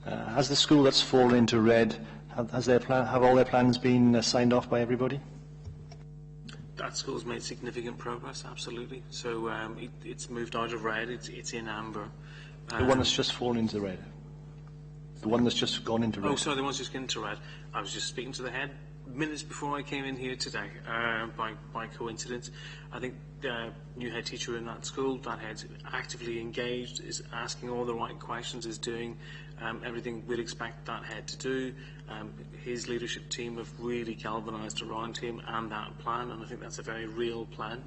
Speaker 11: Has the school that's fallen into red, have all their plans been signed off by everybody?
Speaker 8: That school's made significant progress, absolutely. So it's moved out of red, it's in amber.
Speaker 11: The one that's just fallen into red? The one that's just gone into red?
Speaker 8: Oh, sorry, the one's just gone into red. I was just speaking to the head minutes before I came in here today, by coincidence. I think the new head teacher in that school, that head's actively engaged, is asking all the right questions, is doing everything we'd expect that head to do. His leadership team have really galvanised around him and that plan, and I think that's a very real plan.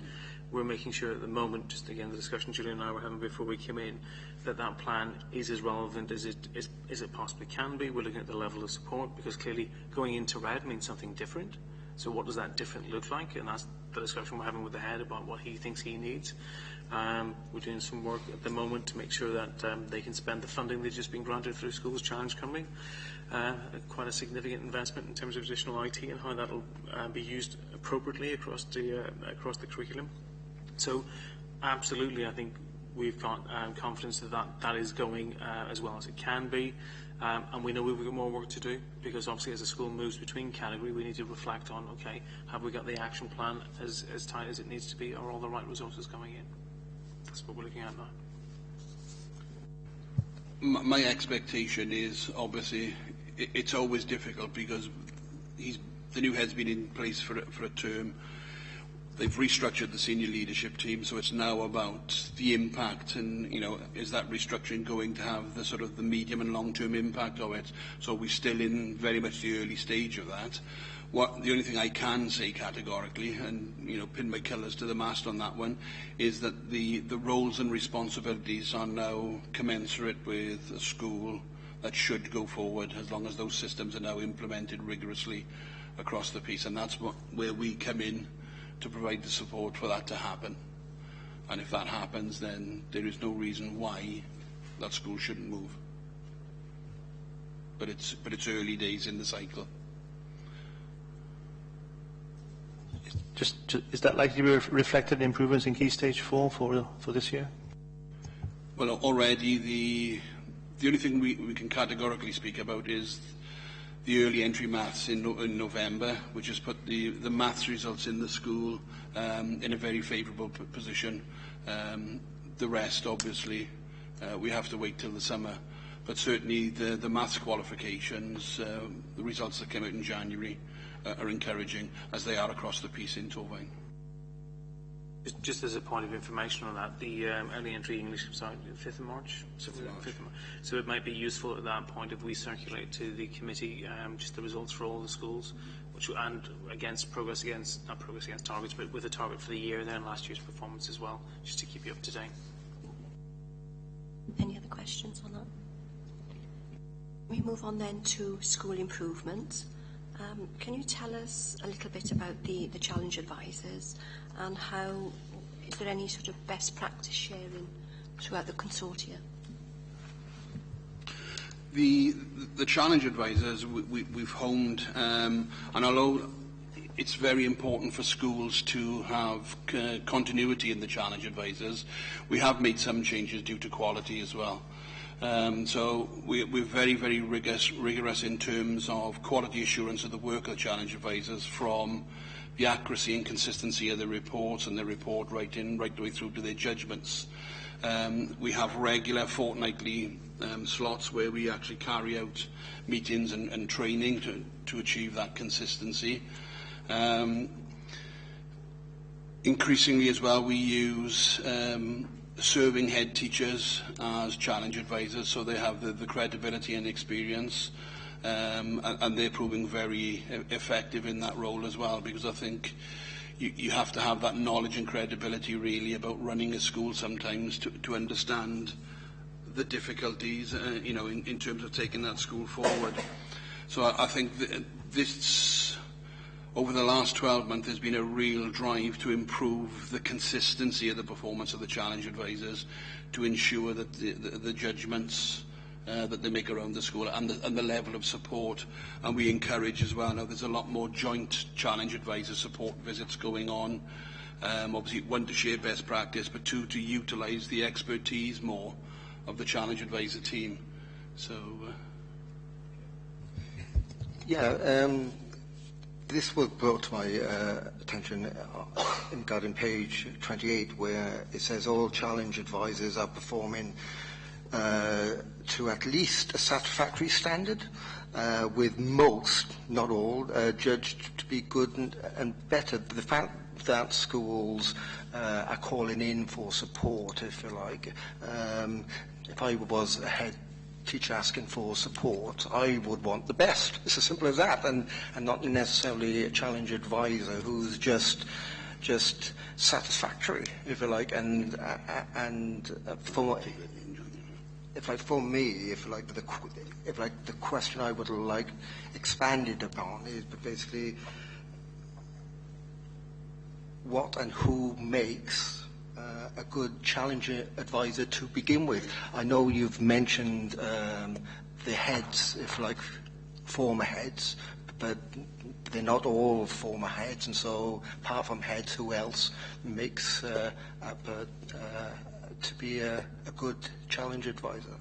Speaker 8: We're making sure at the moment, just again the discussion Julian and I were having before we came in, that plan is as relevant as it possibly can be. We're looking at the level of support, because clearly going into red means something different. So what does that different look like? And that's the discussion we're having with the head about what he thinks he needs. We're doing some work at the moment to make sure that they can spend the funding they've just been granted through Schools Challenge coming. Quite a significant investment in terms of additional IT and how that will be used appropriately across the curriculum. So absolutely, I think we've got confidence that is going as well as it can be. And we know we've got more work to do, because obviously as a school moves between category, we need to reflect on, okay, have we got the action plan as tight as it needs to be? Are all the right resources coming in? That's what we're looking at now.
Speaker 6: My expectation is, obviously, it's always difficult, because the new head's been in place for a term. They've restructured the senior leadership team, so it's now about the impact and, is that restructuring going to have the sort of the medium and long-term impact of it? So we're still in very much the early stage of that. The only thing I can say categorically, and, pin my colours to the mast on that one, is that the roles and responsibilities are now commensurate with a school that should go forward, as long as those systems are now implemented rigorously across the piece. And that's where we come in to provide the support for that to happen. And if that happens, then there is no reason why that school shouldn't move. But it's early days in the cycle.
Speaker 11: Is that likely to be reflected in improvements in Key Stage 4 for this year?
Speaker 6: Well, already the only thing we can categorically speak about is the early entry maths in November, which has put the maths results in the school in a very favourable position. The rest, obviously, we have to wait till the summer. But certainly the maths qualifications, the results that came out in January, are encouraging, as they are across the piece in Torfaen.
Speaker 8: Just as a point of information on that, the early entry English comes out 5th of March. So it might be useful at that point if we circulate to the committee just the results for all the schools, and not progress against targets, but with a target for the year, then last year's performance as well, just to keep you up to date.
Speaker 1: Any other questions on that? We move on then to school improvement. Can you tell us a little bit about the challenge advisors and how is there any sort of best practice sharing throughout the consortia?
Speaker 6: The challenge advisors we've honed, and although it's very important for schools to have continuity in the challenge advisors, we have made some changes due to quality as well. So we're very, very rigorous in terms of quality assurance of the work of the challenge advisors, from the accuracy and consistency of the reports and the report writing right the way through to their judgments. We have regular fortnightly slots where we actually carry out meetings and training to achieve that consistency. Increasingly as well, we use serving head teachers as challenge advisors, so they have the credibility and experience, and they're proving very effective in that role as well, because I think you have to have that knowledge and credibility really about running a school sometimes to understand the difficulties, you know, in terms of taking that school forward. So I think this, over the last 12 months, there's been a real drive to improve the consistency of the performance of the challenge advisors, to ensure that the judgments that they make around the school and the level of support. And we encourage as well, now there's a lot more joint challenge advisor support visits going on. Obviously, one, to share best practice, but two, to utilise the expertise more of the challenge advisor team. So,
Speaker 7: this was brought to my attention regarding page 28, where it says all challenge advisors are performing to at least a satisfactory standard, with most, not all, judged to be good and better. The fact that schools are calling in for support, if you like, if I was a head teacher asking for support, I would want the best. It's as simple as that, and not necessarily a challenge advisor who's just satisfactory, if you like. And for me, the question I would like expanded upon is basically what and who makes a good challenge advisor to begin with. I know you've mentioned the heads, if like former heads, but they're not all former heads, and so apart from heads, who else makes to be a good challenge advisor?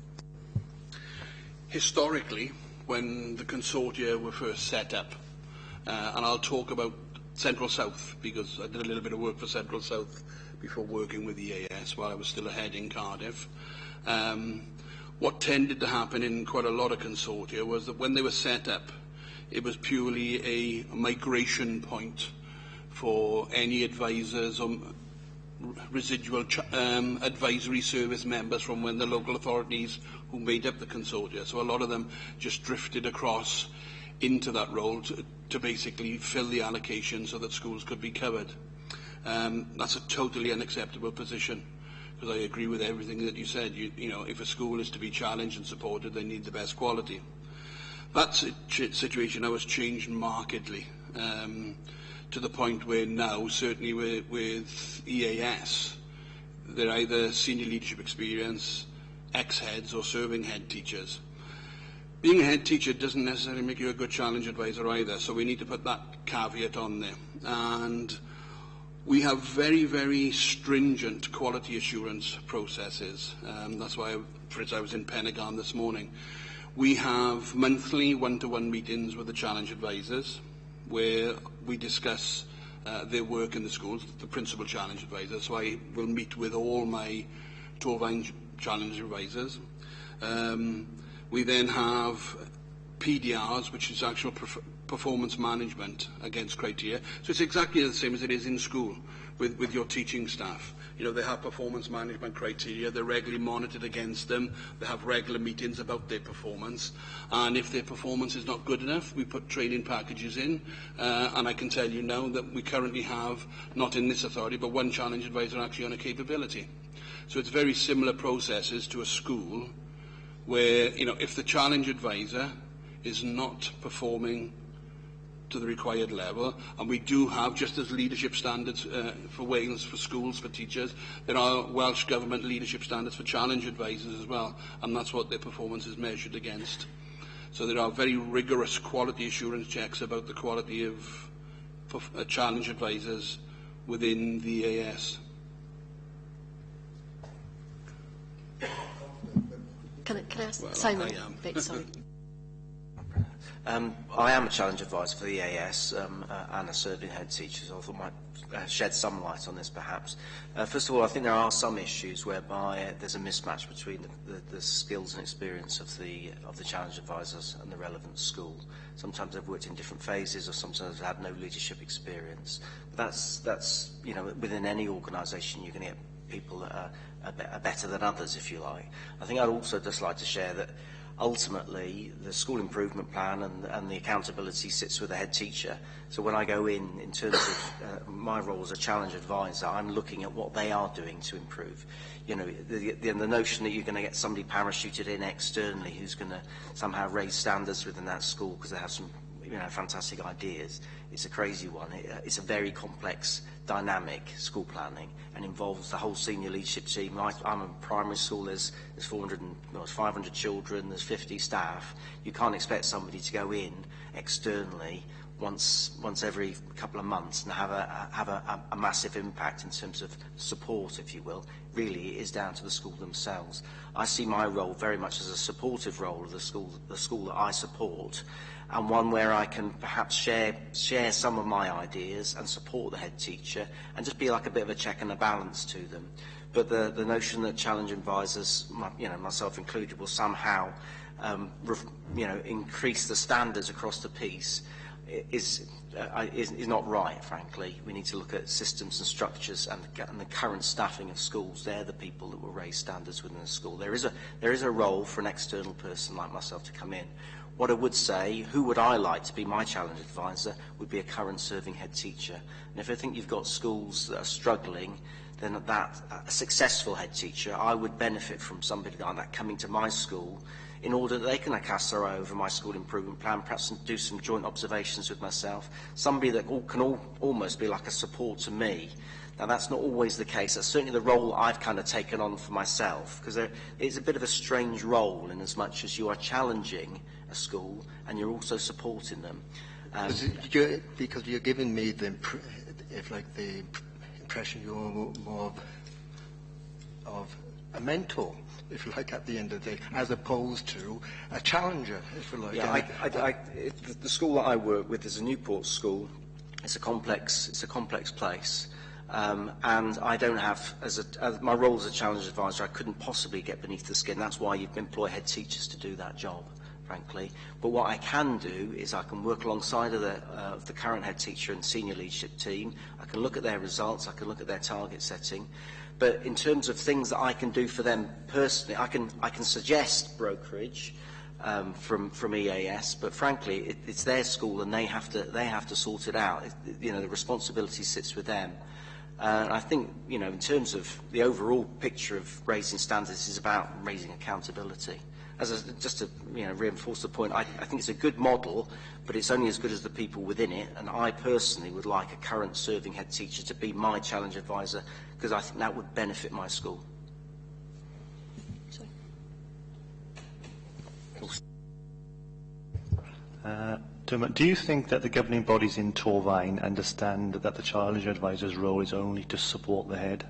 Speaker 6: Historically, when the consortia were first set up, and I'll talk about Central South because I did a little bit of work for Central South before working with the EAS while I was still a head in Cardiff. What tended to happen in quite a lot of consortia was that when they were set up, it was purely a migration point for any advisors or residual advisory service members from when the local authorities who made up the consortia. So a lot of them just drifted across into that role to basically fill the allocation so that schools could be covered. That's a totally unacceptable position, because I agree with everything that you said. You know, if a school is to be challenged and supported, they need the best quality. That situation now has changed markedly, to the point where now, certainly with EAS, they're either senior leadership experience, ex-heads or serving head teachers. Being a head teacher doesn't necessarily make you a good challenge advisor either, so we need to put that caveat on there. And we have very, very stringent quality assurance processes. That's why, for instance, I was in Pentagon this morning. We have monthly one-to-one meetings with the challenge advisors where we discuss their work in the schools, the principal challenge advisor. So I will meet with all my Torvine challenge advisors. We then have PDRs, which is actual performance management against criteria. So it's exactly the same as it is in school with your teaching staff. You know, they have performance management criteria, they're regularly monitored against them, they have regular meetings about their performance, and if their performance is not good enough, we put training packages in, and I can tell you now that we currently have, not in this authority, but one challenge advisor actually on a capability. So it's very similar processes to a school, where, you know, if the challenge advisor is not performing to the required level, and we do have, just as leadership standards for Wales, for schools, for teachers, there are Welsh Government leadership standards for challenge advisors as well, and that's what their performance is measured against. So there are very rigorous quality assurance checks about the quality of challenge advisors within the EAS.
Speaker 1: Can I ask
Speaker 6: Well,
Speaker 1: Simon?
Speaker 6: I am.
Speaker 1: Vic, sorry.
Speaker 5: I am a challenge advisor for the EAS and a serving head teacher, so I thought I might shed some light on this perhaps. First of all, I think there are some issues whereby there's a mismatch between the skills and experience of the challenge advisors and the relevant school. Sometimes they've worked in different phases, or sometimes they've had no leadership experience. But that's you know, within any organisation you're going to get people that are better than others, if you like. I think I'd also just like to share that ultimately the school improvement plan and the accountability sits with the head teacher. So when I go in terms of my role as a challenge advisor, I'm looking at what they are doing to improve. You know, the notion that you're going to get somebody parachuted in externally who's going to somehow raise standards within that school because they have some fantastic ideas, it's a crazy one. It's a very complex dynamic school planning and involves the whole senior leadership team. I'm a primary school, there's 500 children, there's 50 staff. You can't expect somebody to go in externally once every couple of months and have a massive impact in terms of support, if you will. Really, it is down to the school themselves. I see my role very much as a supportive role of the school that I support, and one where I can perhaps share some of my ideas and support the head teacher and just be like a bit of a check and a balance to them. But the notion that challenge advisors, myself included, will somehow increase the standards across the piece is not right, frankly. We need to look at systems and structures and the current staffing of schools. They're the people that will raise standards within the school. There is a role for an external person like myself to come in. What I would say, who would I like to be my challenge advisor, would be a current serving head teacher. And if I think you've got schools that are struggling, then a successful head teacher, I would benefit from somebody like that coming to my school in order that they can cast their eye over my school improvement plan, perhaps do some joint observations with myself, somebody that can almost be like a support to me. Now, that's not always the case. That's certainly the role I've kind of taken on for myself, because it's a bit of a strange role in as much as you are challenging a school and you're also supporting them.
Speaker 7: Because you're giving me the impression you're more of a mentor, if you like, at the end of the day, as opposed to a challenger, if you like.
Speaker 5: Yeah, the school that I work with is a Newport school. It's a complex place. And I don't have, my role as a challenge advisor, I couldn't possibly get beneath the skin. That's why you employ head teachers to do that job, frankly. But what I can do is I can work alongside of the current head teacher and senior leadership team. I can look at their results, I can look at their target setting. But in terms of things that I can do for them personally, I can suggest brokerage from EAS, but frankly, it's their school and they have to sort it out. The responsibility sits with them. I think, in terms of the overall picture of raising standards, is about raising accountability. Just to reinforce the point, I think it's a good model, but it's only as good as the people within it. And I personally would like a current serving head teacher to be my challenge advisor, because I think that would benefit my school.
Speaker 11: Do you think that the governing bodies in Torfaen understand that the challenge advisor's role is only to support the head?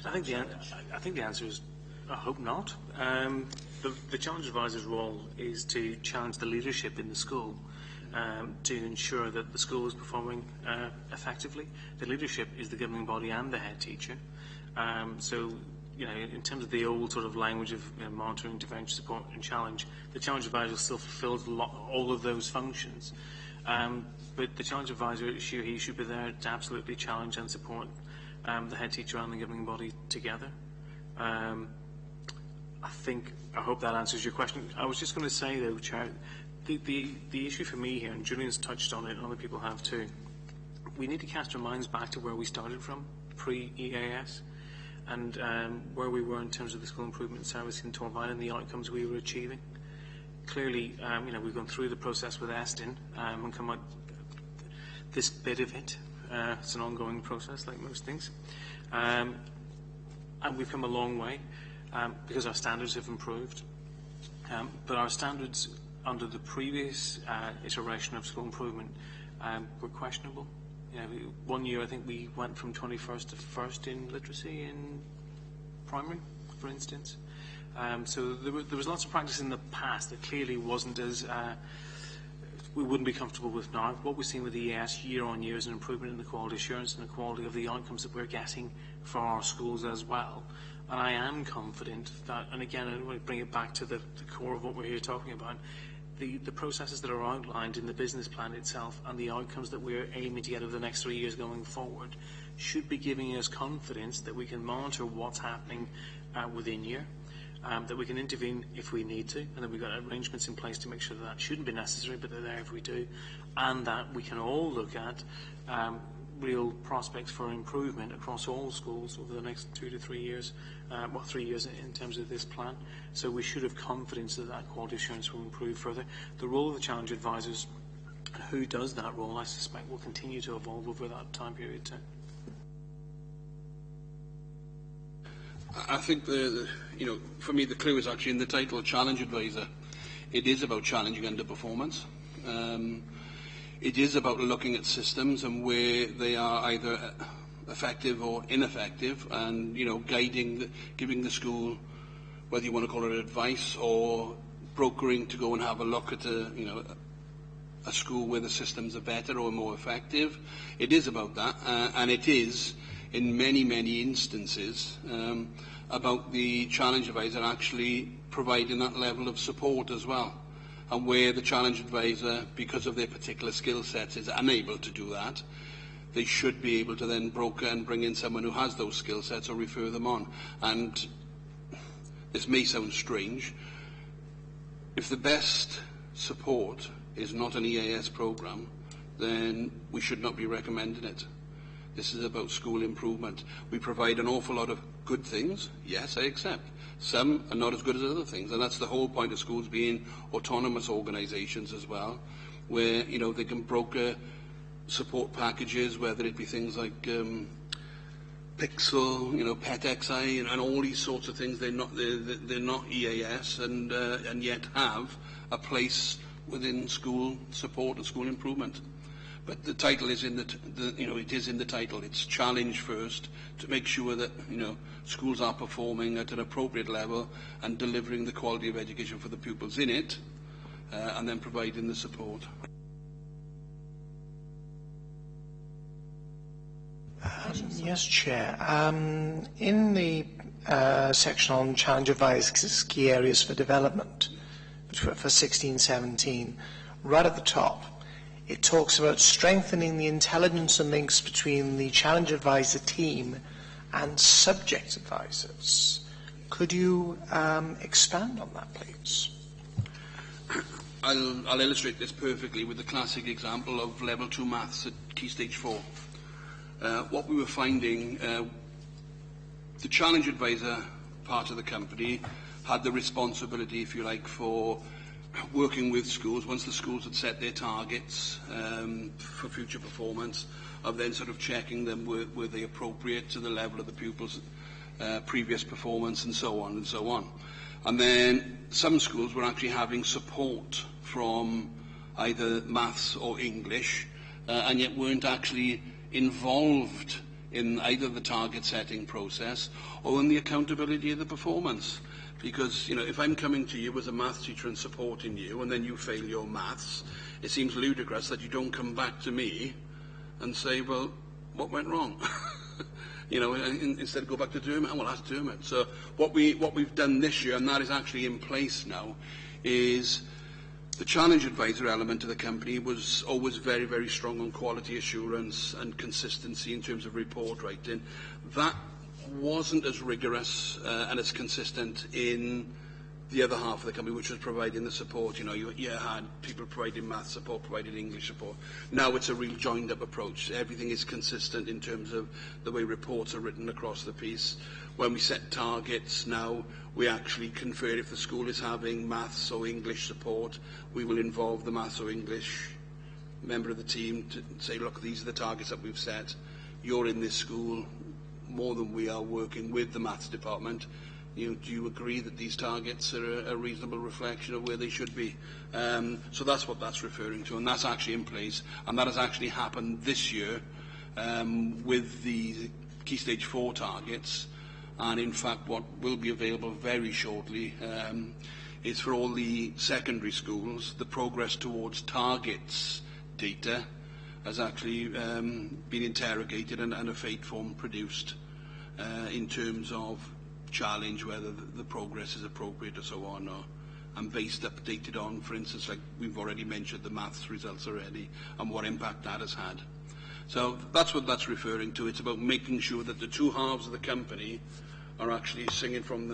Speaker 8: I think the answer is, I hope not. The challenge advisor's role is to challenge the leadership in the school, to ensure that the school is performing effectively. The leadership is the governing body and the head teacher. So, in terms of the old sort of language of monitoring, intervention, support and challenge, the challenge advisor still fulfills all of those functions. But the challenge advisor, he should be there to absolutely challenge and support the head teacher and the governing body together. I hope that answers your question. I was just going to say, though, Chair, the issue for me here, and Julian's touched on it, and other people have too, we need to cast our minds back to where we started from, pre-EAS, and where we were in terms of the school improvement service in Torfaen and the outcomes we were achieving. clearly, we've gone through the process with Estin and come out this bit of it. It's an ongoing process, like most things. And we've come a long way because our standards have improved. But our standards under the previous iteration of school improvement were questionable. 1 year, I think we went from 21st to 1st in literacy in primary, for instance. So there was lots of practice in the past that clearly wasn't as we wouldn't be comfortable with now. What we've seen with the EAS year on year is an improvement in the quality assurance and the quality of the outcomes that we're getting for our schools as well. And I am confident that, and again, I want to bring it back to the core of what we're here talking about, the processes that are outlined in the business plan itself and the outcomes that we're aiming to get over the next 3 years going forward should be giving us confidence that we can monitor what's happening within year, that we can intervene if we need to, and that we've got arrangements in place to make sure that shouldn't be necessary, but they're there if we do, and that we can all look at real prospects for improvement across all schools over the next 2 to 3 years, 3 years in terms of this plan. So we should have confidence that that quality assurance will improve further. The role of the challenge advisors, who does that role, I suspect will continue to evolve over that time period too.
Speaker 6: I think for me the clue is actually in the title, Challenge Advisor. It is about challenging underperformance. It is about looking at systems and where they are either effective or ineffective, and guiding, giving the school, whether you want to call it advice or brokering, to go and have a look at a school where the systems are better or more effective. It is about that, and it is in many instances about the challenge advisor actually providing that level of support as well. And where the challenge advisor, because of their particular skill sets, is unable to do that, they should be able to then broker and bring in someone who has those skill sets or refer them on. And this may sound strange, if the best support is not an EAS programme, then we should not be recommending it. This is about school improvement. We provide an awful lot of good things, yes, I accept. Some are not as good as other things, and that's the whole point of schools being autonomous organisations as well, where they can broker support packages, whether it be things like Pixel, PetXI, and all these sorts of things. They're not EAS, and yet have a place within school support and school improvement. But the title is it is in the title. It's challenge first, to make sure that schools are performing at an appropriate level and delivering the quality of education for the pupils in it, and then providing the support.
Speaker 9: Yes, Chair. In the section on challenge advisors, key areas for development for 16-17, right at the top, it talks about strengthening the intelligence and links between the challenge advisor team and subject advisors. Could you expand on that, please?
Speaker 6: I'll illustrate this perfectly with the classic example of Level 2 Maths at Key Stage 4. What we were finding, the challenge advisor part of the company had the responsibility, if you like, for working with schools once the schools had set their targets for future performance, of then sort of checking them were they appropriate to the level of the pupils' previous performance, and so on and so on. And then some schools were actually having support from either maths or English, and yet weren't actually involved in either the target setting process or in the accountability of the performance. Because, if I'm coming to you as a maths teacher and supporting you, and then you fail your maths, it seems ludicrous that you don't come back to me and say, well, what went wrong? Instead of go back to Dermot, well, that's Dermot. So what we've done this year, and that is actually in place now, is the challenge advisor element of the company was always very, very strong on quality assurance and consistency in terms of report writing. That wasn't as rigorous and as consistent in the other half of the company, which was providing the support. You know, you had people providing math support, providing English support. Now it's a real joined-up approach. Everything is consistent in terms of the way reports are written across the piece. When we set targets now, we actually confer if the school is having maths or English support, we will involve the maths or English member of the team to say, look, these are the targets that we've set. You're in this school more than we are working with the maths department. Do you agree that these targets are a reasonable reflection of where they should be? So that's what that's referring to, and that's actually in place, and that has actually happened this year with the Key Stage 4 targets, and in fact what will be available very shortly is for all the secondary schools, the progress towards targets data has actually been interrogated and a fate form produced in terms of challenge whether the progress is appropriate or so on, and based updated on, for instance, like we've already mentioned the maths results already and what impact that has had. So that's what that's referring to. It's about making sure that the two halves of the company are actually singing from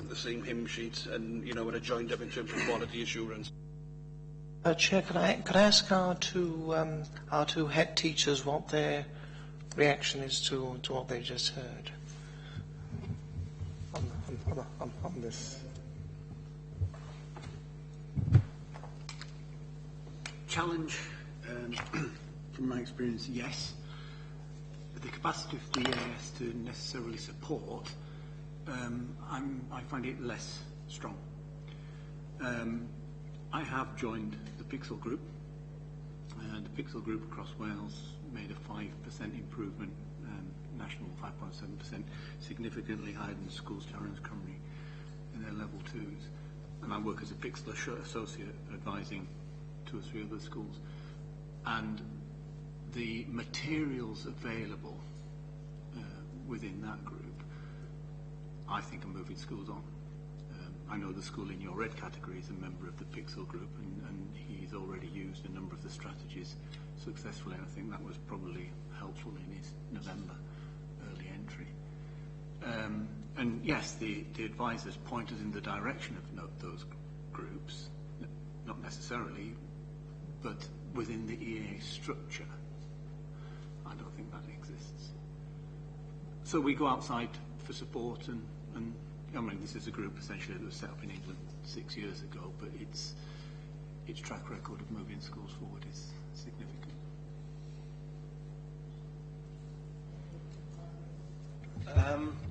Speaker 6: the same hymn sheet and, you know, are joined up in terms of quality assurance.
Speaker 9: Chair, could I ask our two head teachers what their reaction is to what they just heard on this?
Speaker 10: Challenge, from my experience, yes. The capacity of the EAS to necessarily support, I find it less strong. I have joined the Pixel Group. The Pixel Group across Wales made a 5% improvement, national 5.7%, significantly higher than the schools Challenge Cymru in their level 2s. And I work as a Pixel associate advising 2 or 3 other schools. And the materials available within that group, I think, are moving schools on. I know the school in your red category is a member of the Pixel Group, and he's already used a number of the strategies successfully, and I think that was probably helpful in his November early entry. And yes, the advisors point us in the direction of those groups, not necessarily, but within the EA structure. I don't think that exists. So we go outside for support, and I mean, this is a group essentially that was set up in England 6 years ago, but its track record of moving schools forward is significant.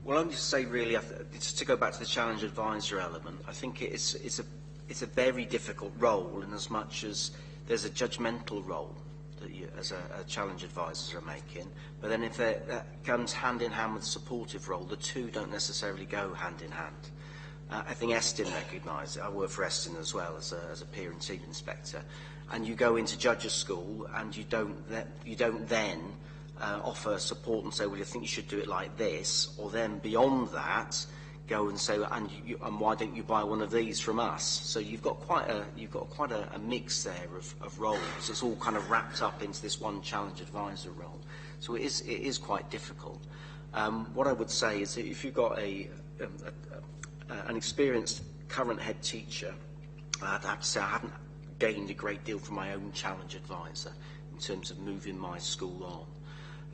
Speaker 5: Well, only to say really, just to go back to the challenge advisor element, I think it's a very difficult role in as much as there's a judgmental role that you, as a challenge advisors, are making, but then if that comes hand in hand with a supportive role, the two don't necessarily go hand in hand. I think Estin recognised it. I work for Estin as well as a peer and team inspector, and you go into judges' school and you don't then offer support and say, well, you think you should do it like this, or then beyond that go and say, and why don't you buy one of these from us? So you've got quite a mix there of roles. It's all kind of wrapped up into this one challenge advisor role. So it is quite difficult. What I would say is that if you've got an experienced current head teacher, I'd have to say I haven't gained a great deal from my own challenge advisor in terms of moving my school on.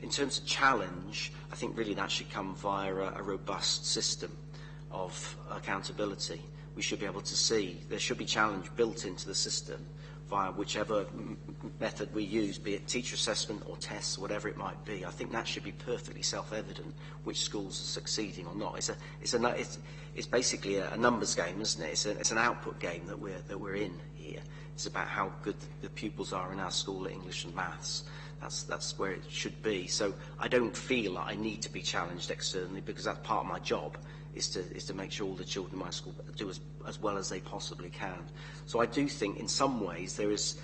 Speaker 5: In terms of challenge, I think really that should come via a robust system of accountability. We should be able to see, there should be challenge built into the system via whichever method we use, be it teacher assessment or tests, whatever it might be. I think that should be perfectly self-evident which schools are succeeding or not. It's basically a numbers game, isn't it? It's an output game that we're in here. It's about how good the pupils are in our school at English and Maths. That's where it should be. So I don't feel like I need to be challenged externally, because that's part of my job, is to make sure all the children in my school do as well as they possibly can. So I do think in some ways there is,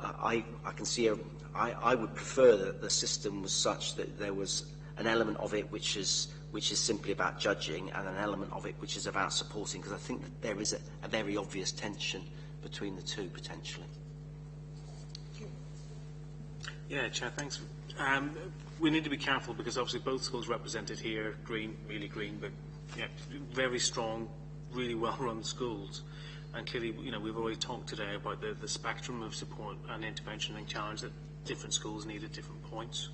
Speaker 5: I can see, I would prefer that the system was such that there was an element of it which is simply about judging, and an element of it which is about supporting, because I think that there is a very obvious tension between the two potentially.
Speaker 8: Yeah, Chair, thanks. We need to be careful because obviously both schools represented here, green, really green, but yeah, very strong really well-run schools. And clearly, you know, we've already talked today about the spectrum of support and intervention and challenge that different schools need at different points.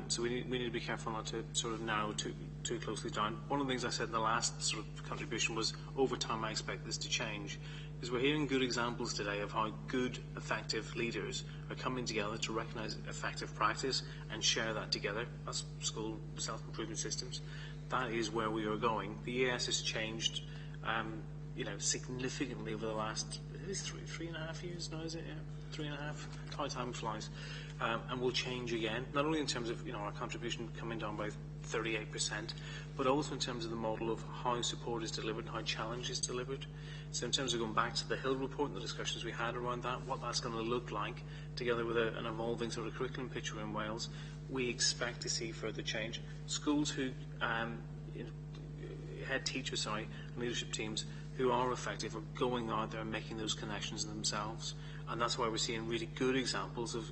Speaker 8: So we need to be careful not to sort of narrow too closely down. One of the things I said in the last sort of contribution was, over time I expect this to change. Because we're hearing good examples today of how good, effective leaders are coming together to recognise effective practice and share that together as school self-improvement systems. That is where we are going. The EAS has changed, you know, significantly over the last, it is three and a half years now, is it? Yeah, 3.5. How time flies. And will change again, not only in terms of, you know, our contribution coming down by 38%, but also in terms of the model of how support is delivered and how challenge is delivered. So in terms of going back to the Hill report and the discussions we had around that, what that's going to look like, together with an evolving sort of curriculum picture in Wales, we expect to see further change. Schools who, head teachers, and leadership teams who are effective are going out there and making those connections themselves. And that's why we're seeing really good examples of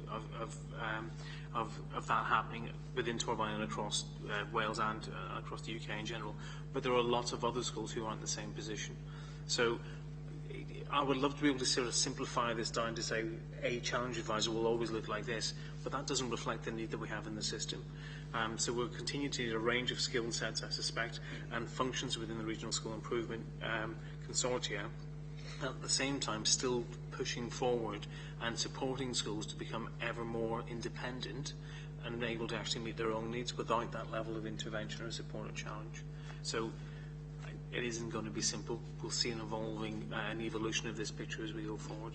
Speaker 8: that happening within Torfaen and across Wales and across the UK in general. But there are lots of other schools who aren't in the same position. So I would love to be able to sort of simplify this down to say a challenge advisor will always look like this, but that doesn't reflect the need that we have in the system. So we'll continue to need a range of skill sets, I suspect, and functions within the Regional School Improvement Consortia, at the same time still pushing forward and supporting schools to become ever more independent and able to actually meet their own needs without that level of intervention or support or challenge. So it isn't going to be simple. We'll see an evolving an evolution of this picture as we go forward.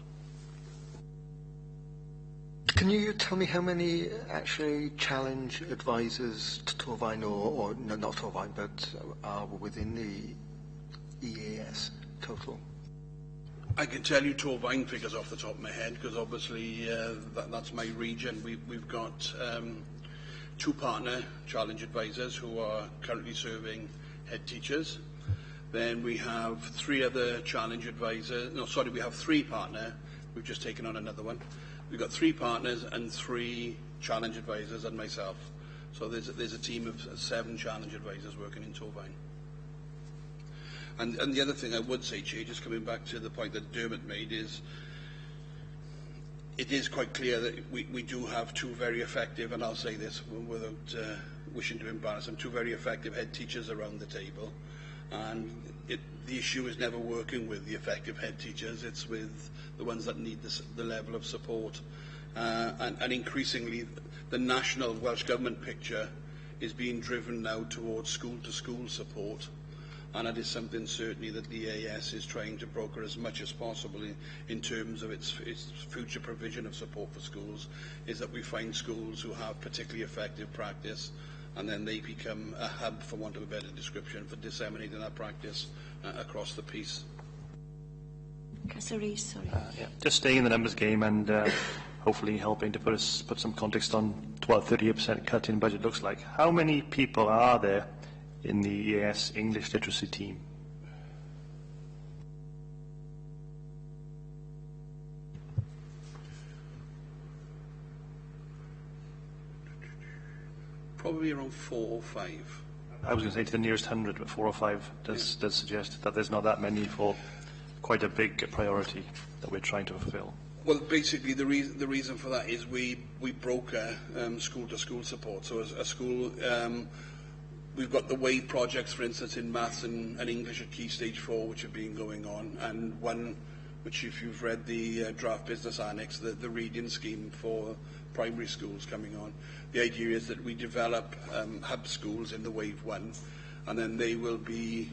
Speaker 7: Can you tell me how many actually challenge advisors to Torfaen or no, not Torfaen, but are within the EAS total?
Speaker 6: I can tell you Torfaen figures off the top of my head, because obviously that's my region. We've got 2 partner challenge advisors who are currently serving head teachers. Then we have 3 other challenge advisors. No, sorry, we have 3 partner. We've just taken on another one. We've got 3 partners and 3 challenge advisors and myself. So there's a team of 7 challenge advisors working in Torfaen. And the other thing I would say, Chair, just coming back to the point that Dermot made, is it is quite clear that we do have 2 very effective, and I'll say this without wishing to embarrass them, 2 very effective head teachers around the table. And the issue is never working with the effective head teachers, it's with the ones that need the level of support. And increasingly, the national Welsh Government picture is being driven now towards school-to-school support. And it is something certainly that the EAS is trying to broker as much as possible in terms of its future provision of support for schools, is that we find schools who have particularly effective practice, and then they become a hub, for want of a better description, for disseminating that practice across the piece.
Speaker 1: Sorry.
Speaker 11: Yeah, just staying in the numbers game and hopefully helping to put some context on what a 38% cut in budget looks like. How many people are there in the EAS English literacy team?
Speaker 6: Probably around 4 or 5.
Speaker 11: I was going to say to the nearest 100, but 4 or 5 does suggest that there's not that many for quite a big priority that we're trying to fulfil.
Speaker 6: Well, basically, the reason for that is we broker school-to-school support. So as a school, we've got the WAVE projects, for instance, in maths and English at Key Stage 4, which have been going on, and one which, if you've read the draft business annex, the reading scheme for primary schools coming on. The idea is that we develop hub schools in the WAVE 1, and then they will be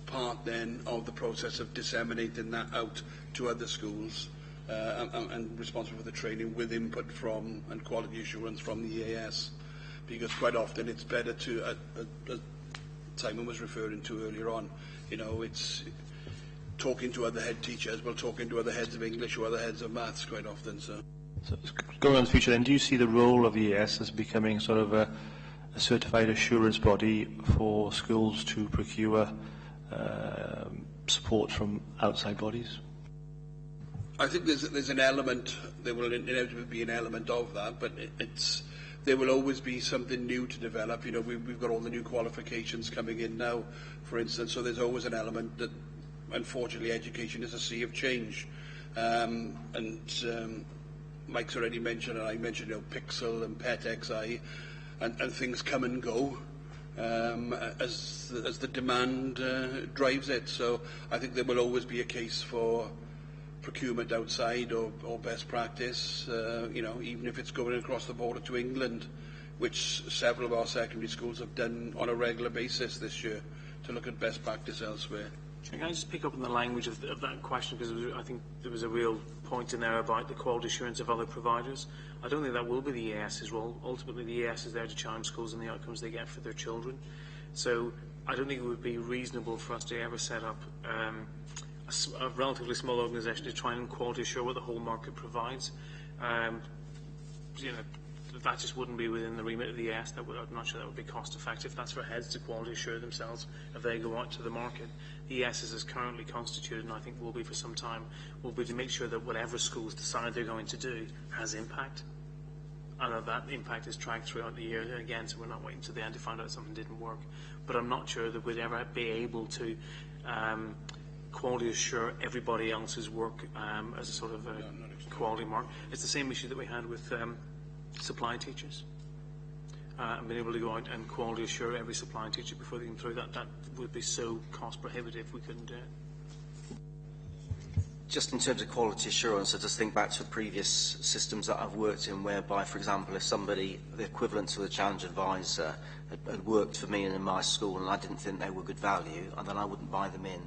Speaker 6: part then of the process of disseminating that out to other schools and responsible for the training with input from and quality assurance from the EAS. Because quite often it's better to, as Simon was referring to earlier on, you know, it's talking to other head teachers, well, talking to other heads of English or other heads of maths quite often. So
Speaker 11: going on to the future then, do you see the role of the EAS as becoming sort of a certified assurance body for schools to procure support from outside bodies?
Speaker 6: I think there's an element, there will inevitably be an element of that, but there will always be something new to develop. You know, we've got all the new qualifications coming in now, for instance, so there's always an element that, unfortunately, education is a sea of change. Mike's already mentioned, and I mentioned, Pixel and PetXI, and things come and go as the demand drives it. So I think there will always be a case for procurement outside or best practice, even if it's going across the border to England, which several of our secondary schools have done on a regular basis this year, to look at best practice elsewhere.
Speaker 8: Can I just pick up on the language of that question, because I think there was a real point in there about the quality assurance of other providers. I don't think that will be the EAS's role. Ultimately, the EAS is there to challenge schools and the outcomes they get for their children. So I don't think it would be reasonable for us to ever set up a relatively small organisation to try and quality assure what the whole market provides. That just wouldn't be within the remit of the EAS. I'm not sure that would be cost effective. That's for heads to quality assure themselves if they go out to the market. The EAS is currently constituted, and I think will be for some time, will be to make sure that whatever schools decide they're going to do has impact, and that impact is tracked throughout the year again, so we're not waiting to the end to find out something didn't work. But I'm not sure that we'd ever be able to quality assure everybody else's work as a sort of a quality mark. It's the same issue that we had with supply teachers. And being able to go out and quality assure every supply teacher before they came through, that would be so cost prohibitive we couldn't do it.
Speaker 5: Just in terms of quality assurance, I just think back to previous systems that I've worked in whereby, for example, if somebody, the equivalent to the challenge advisor, had worked for me and in my school and I didn't think they were good value, and then I wouldn't buy them in.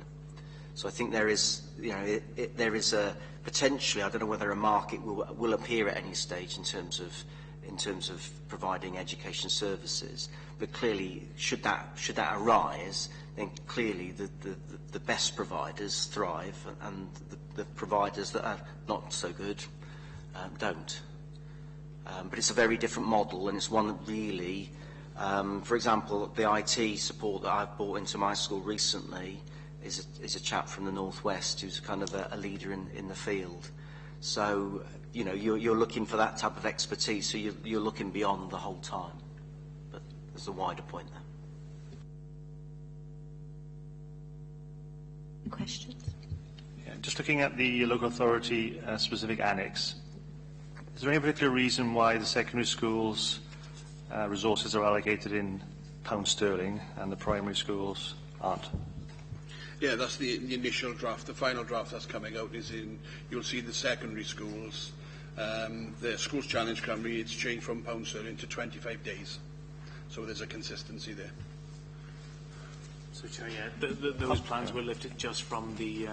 Speaker 5: So I think there is, there is a potentially, I don't know whether a market will appear at any stage in terms of providing education services, but clearly should that arise, then clearly the best providers thrive and the providers that are not so good don't. But it's a very different model, and it's one that really, for example, the IT support that I've brought into my school recently is a chap from the Northwest who's kind of a leader in the field. So, you're looking for that type of expertise, so you're looking beyond the whole time. But there's a wider point there.
Speaker 1: Questions?
Speaker 11: Yeah, just looking at the local authority specific annex, is there any particular reason why the secondary schools resources are allocated in pound sterling and the primary schools aren't?
Speaker 6: Yeah, that's the initial draft. The final draft that's coming out is you'll see the secondary schools. The Schools Challenge Cymru, it's changed from pound sterling to 25 days. So there's a consistency there.
Speaker 8: So, those plans were lifted just from the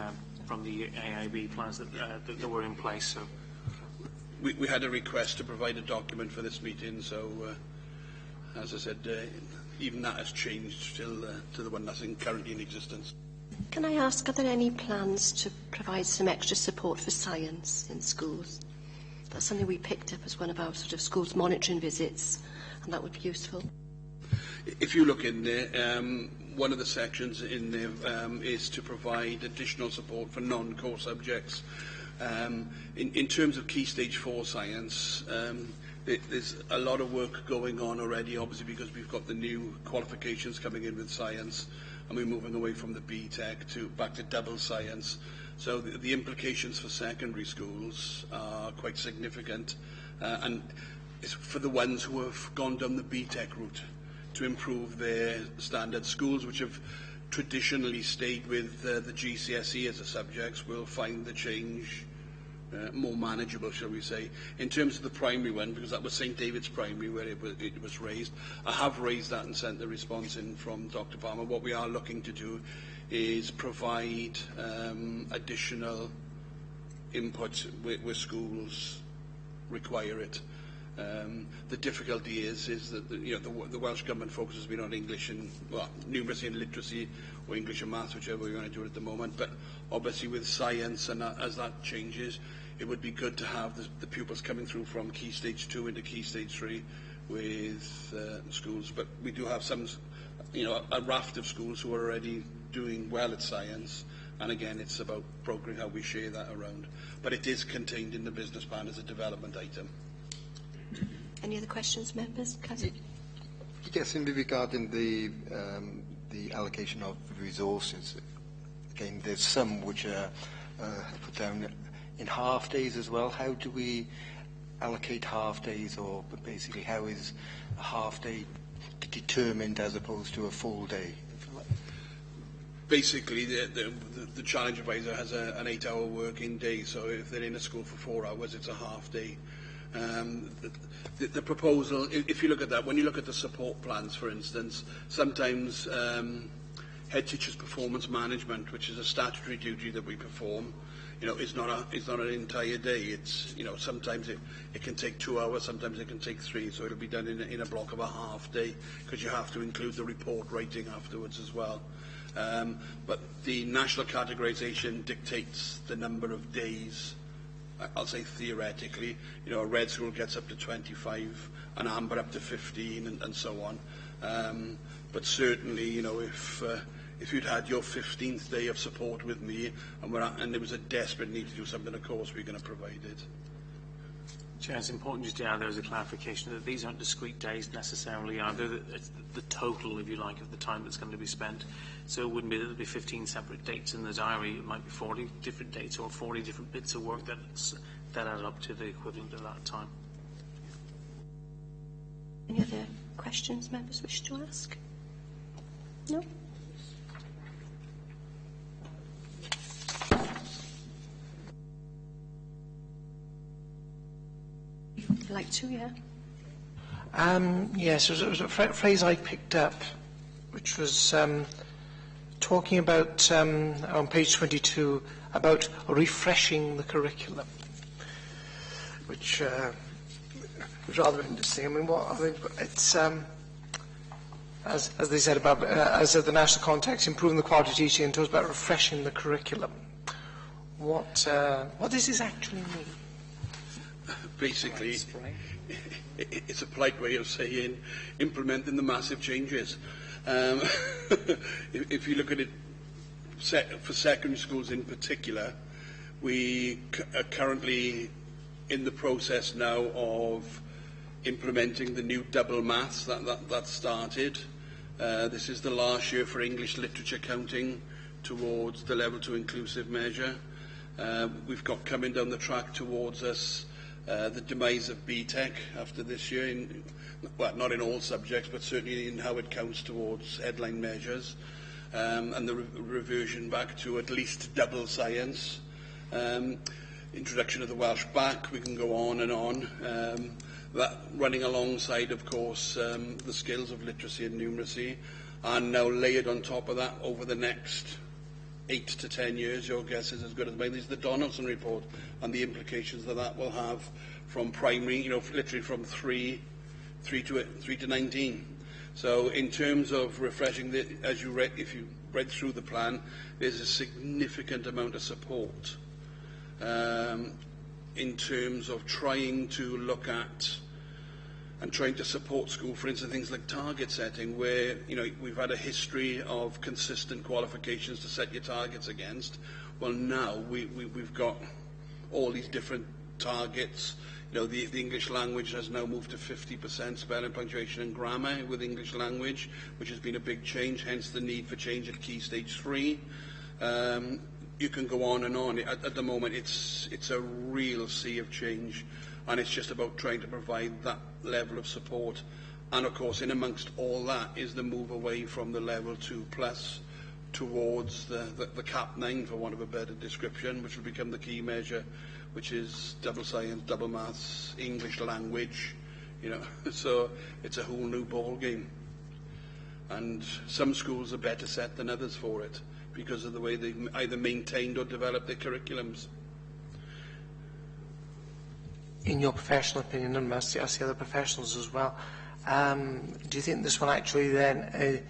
Speaker 8: AIB plans that were in place. So
Speaker 6: we had a request to provide a document for this meeting, so as I said, even that has changed to the one that's currently in existence.
Speaker 1: Can I ask, are there any plans to provide some extra support for science in schools? That's something we picked up as one of our sort of schools monitoring visits, and that would be useful.
Speaker 6: If you look in there, one of the sections in there is to provide additional support for non-core subjects. In terms of Key Stage 4 science, there's a lot of work going on already, obviously, because we've got the new qualifications coming in with science, and we're moving away from the BTEC back to double science. So the implications for secondary schools are quite significant, and it's for the ones who have gone down the BTEC route to improve their standard. Schools which have traditionally stayed with the GCSE as a subject will find the change more manageable, shall we say. In terms of the primary one, because that was St David's Primary where it was raised, I have raised that and sent the response in from Dr. Palmer. What we are looking to do is provide additional input where schools require it. The difficulty is that the Welsh Government focus has been on English and numeracy and literacy, or English and maths, whichever we want to do it at the moment. But obviously with science, and as that changes, it would be good to have the pupils coming through from Key Stage 2 into Key Stage 3 with schools. But we do have some, a raft of schools who are already doing well at science, And again, it's about brokering how we share that around. But it is contained in the business plan as a development item.
Speaker 1: Any other questions, members? Cousin?
Speaker 7: Yes, regarding the allocation of resources, again, there's some which are put down in half days as well. How do we allocate half days, or basically how is a half day determined as opposed to a full day?
Speaker 6: Basically, the challenge advisor has an 8-hour working day, so if they're in a school for 4 hours, it's a half day. The proposal, if you look at that, when you look at the support plans, for instance, sometimes head teachers' performance management, which is a statutory duty that we perform, is not an entire day. It's, sometimes it can take 2 hours, sometimes it can take 3, so it'll be done in a block of a half day, because you have to include the report writing afterwards as well. But the national categorisation dictates the number of days. I'll say theoretically, a red school gets up to 25, an amber up to 15, and so on. But certainly, if you'd had your 15th day of support with me, and there was a desperate need to do something, of course we're going to provide it.
Speaker 8: Chair, it's important just to add there as a clarification that these aren't discrete days necessarily either. It's the total, if you like, of the time that's going to be spent. So it wouldn't be that there'll be 15 separate dates in the diary. It might be 40 different dates or 40 different bits of work that add up to the equivalent of that time.
Speaker 1: Any other questions members wish to ask? No? I'd like to, yeah.
Speaker 9: Yes, it was a phrase I picked up, which was talking about, on page 22, about refreshing the curriculum, which was rather interesting. I mean, it's, as they said about, as of the national context, improving the quality of teaching, and talks about refreshing the curriculum. What does this actually mean?
Speaker 6: Basically, it's a polite way of saying implementing the massive changes. If you look at it for secondary schools in particular, we are currently in the process now of implementing the new double maths that started. This is the last year for English literature counting towards the level 2 inclusive measure. We've got coming down the track towards us the demise of BTEC after this year, not in all subjects, but certainly in how it counts towards headline measures, and the reversion back to at least double science. Introduction of the Welsh back, we can go on and on. That running alongside, of course, the skills of literacy and numeracy, and now layered on top of that over the next 8 to 10 years, your guess is as good as mine. This is the Donaldson report and the implications that will have from primary, literally from 3 to 19. So in terms of refreshing, if you read through the plan, there's a significant amount of support in terms of trying to look at and trying to support school, for instance, things like target setting, where we've had a history of consistent qualifications to set your targets against. Well, now we've got all these different targets. The English language has now moved to 50% spelling, punctuation and grammar with English language, which has been a big change, hence the need for change at Key Stage 3. You can go on and on. At the moment, it's a real sea of change, and it's just about trying to provide that level of support. And of course, in amongst all that is the move away from the level 2+ towards the cap 9, for want of a better description, which will become the key measure, which is double science, double maths, English language, so it's a whole new ball game. And some schools are better set than others for it because of the way they've either maintained or developed their curriculums.
Speaker 9: In your professional opinion, and I see other professionals as well, do you think this will actually then,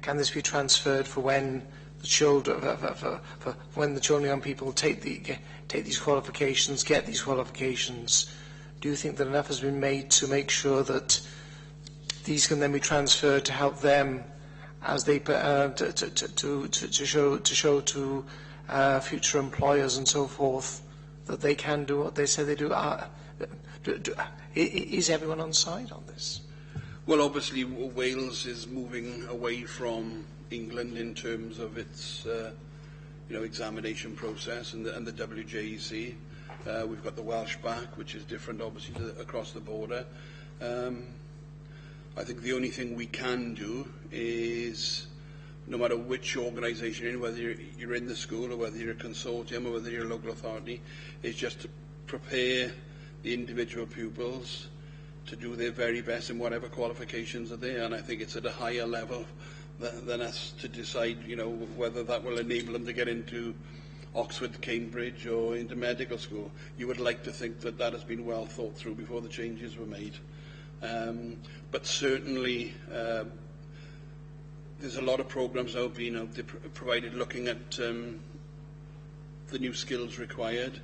Speaker 9: can this be transferred for when the children, for when the children and young people take these qualifications, get these qualifications? Do you think that enough has been made to make sure that these can then be transferred to help them as they to show to future employers and so forth that they can do what they say they do. Is everyone on side on this?
Speaker 6: Well, obviously, Wales is moving away from England in terms of its examination process and the WJEC. We've got the Welsh back, which is different, obviously, across the border. I think the only thing we can do is, no matter which organisation you're in, whether you're in the school or whether you're a consortium or whether you're a local authority, is just to prepare the individual pupils to do their very best in whatever qualifications are there. And I think it's at a higher level than us to decide, whether that will enable them to get into Oxford, Cambridge or into medical school. You would like to think that that has been well thought through before the changes were made. But certainly there's a lot of programmes now being provided looking at the new skills required.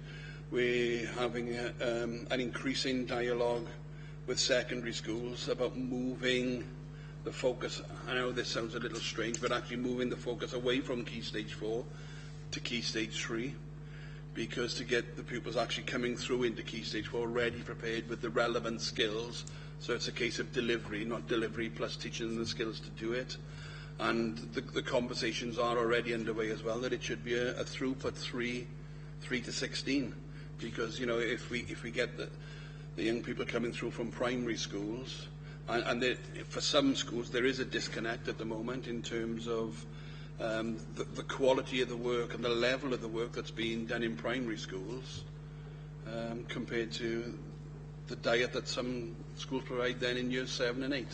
Speaker 6: We're having an increasing dialogue with secondary schools about moving the focus, I know this sounds a little strange, but actually moving the focus away from Key Stage 4 to Key Stage 3, because to get the pupils actually coming through into Key Stage 4 ready, prepared with the relevant skills. So it's a case of delivery, not delivery plus teaching them the skills to do it. And the conversations are already underway as well, that it should be a throughput 3 to 16. Because, if we get the young people coming through from primary schools, and for some schools there is a disconnect at the moment in terms of the quality of the work and the level of the work that's being done in primary schools compared to the diet that some schools provide then in years 7 and 8.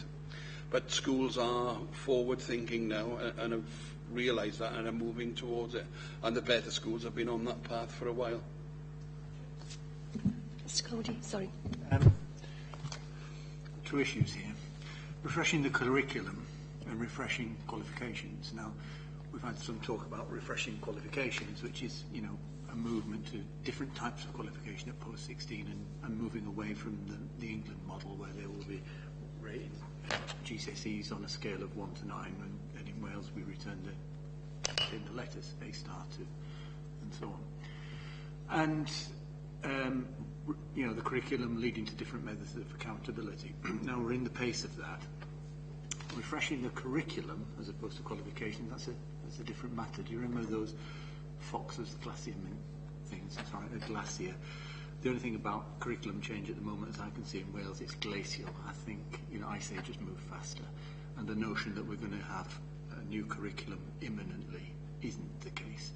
Speaker 6: But schools are forward thinking now and have realised that and are moving towards it. And the better schools have been on that path for a while.
Speaker 1: Mr. Cody, sorry.
Speaker 10: 2 issues here. Refreshing the curriculum and refreshing qualifications. Now, we've had some talk about refreshing qualifications, which is, a movement to different types of qualification at Post 16 and moving away from the England model where they will be rating GCSEs on a scale of 1 to 9, and in Wales we return in the letters A star to, and so on. And the curriculum leading to different methods of accountability. Now we're in the pace of that. Refreshing the curriculum as opposed to qualification, that's a different matter. Do you remember those Fox's Glacier things? Sorry, a glacier. The only thing about curriculum change at the moment, as I can see in Wales, it's glacial. I think, Ice Age has moved faster. And the notion that we're going to have a new curriculum imminently isn't the case.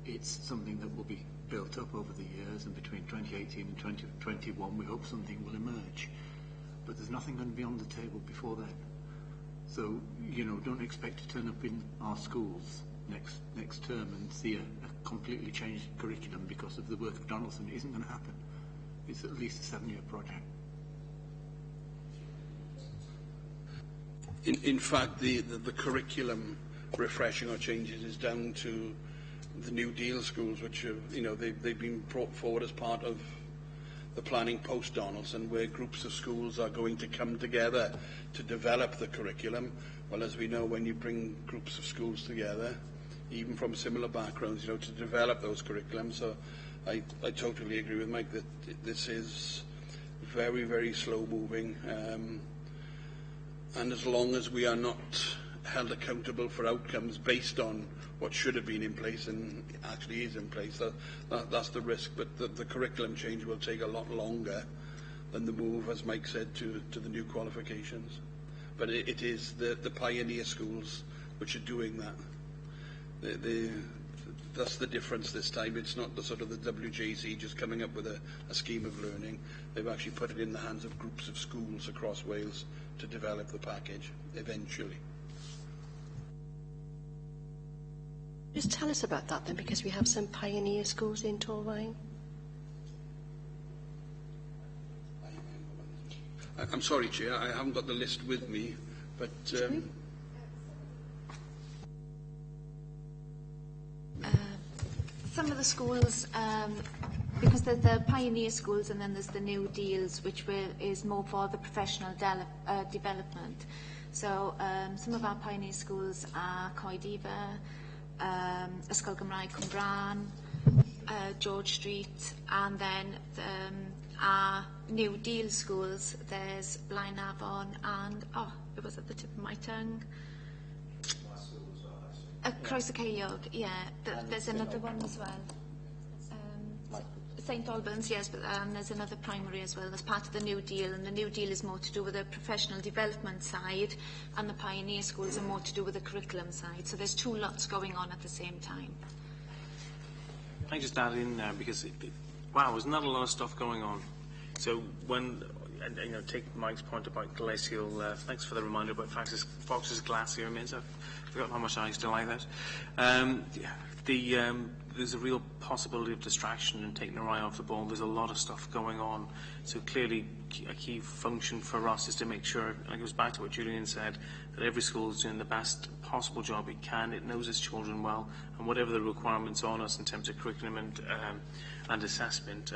Speaker 10: It's something that will be built up over the years, and between 2018 and 2021 we hope something will emerge. But there's nothing going to be on the table before then. So, don't expect to turn up in our schools next term and see a completely changed curriculum because of the work of Donaldson. It isn't going to happen. It's at least a 7-year project.
Speaker 6: In fact, the curriculum refreshing or changes is down to the New Deal schools, which have, they've been brought forward as part of the planning post-Donaldson, where groups of schools are going to come together to develop the curriculum. Well, as we know, when you bring groups of schools together, even from similar backgrounds, to develop those curriculums. So I totally agree with Mike that this is very, very slow moving. And as long as we are not held accountable for outcomes based on what should have been in place and actually is in place, that's the risk. But the curriculum change will take a lot longer than the move, as Mike said, to the new qualifications. But it is the pioneer schools which are doing that. That's the difference this time. It's not the sort of the WJC just coming up with a scheme of learning. They've actually put it in the hands of groups of schools across Wales to develop the package eventually.
Speaker 1: Just tell us about that then, because we have some pioneer schools in Torfaen.
Speaker 6: I'm sorry, Chair, I haven't got the list with me, but
Speaker 12: some of the schools, because there's the pioneer schools and then there's the New Deals, which is more for the professional development. So some of our pioneer schools are Coed Ifa, Ysgol Gymraeg Cwmbran, George Street, and then our New Deal schools, there's Blaen Afon and, it was at the tip of my tongue. Croes y Ceiliog, yeah, but there's another one as well. St Albans, yes, but there's another primary as well as part of the New Deal, and the New Deal is more to do with the professional development side, and the pioneer schools are more to do with the curriculum side. So there's two lots going on at the same time.
Speaker 8: Can I just add in there, because, wow, there's not a lot of stuff going on. So when, take Mike's point about glacial, thanks for the reminder about Fox's glacier remains. I've forgotten how much I used to like that. There's a real possibility of distraction and taking our eye off the ball. There's a lot of stuff going on. So clearly a key function for us is to make sure, and it goes back to what Julian said, that every school is doing the best possible job it can. It knows its children well, and whatever the requirements on us in terms of curriculum and assessment,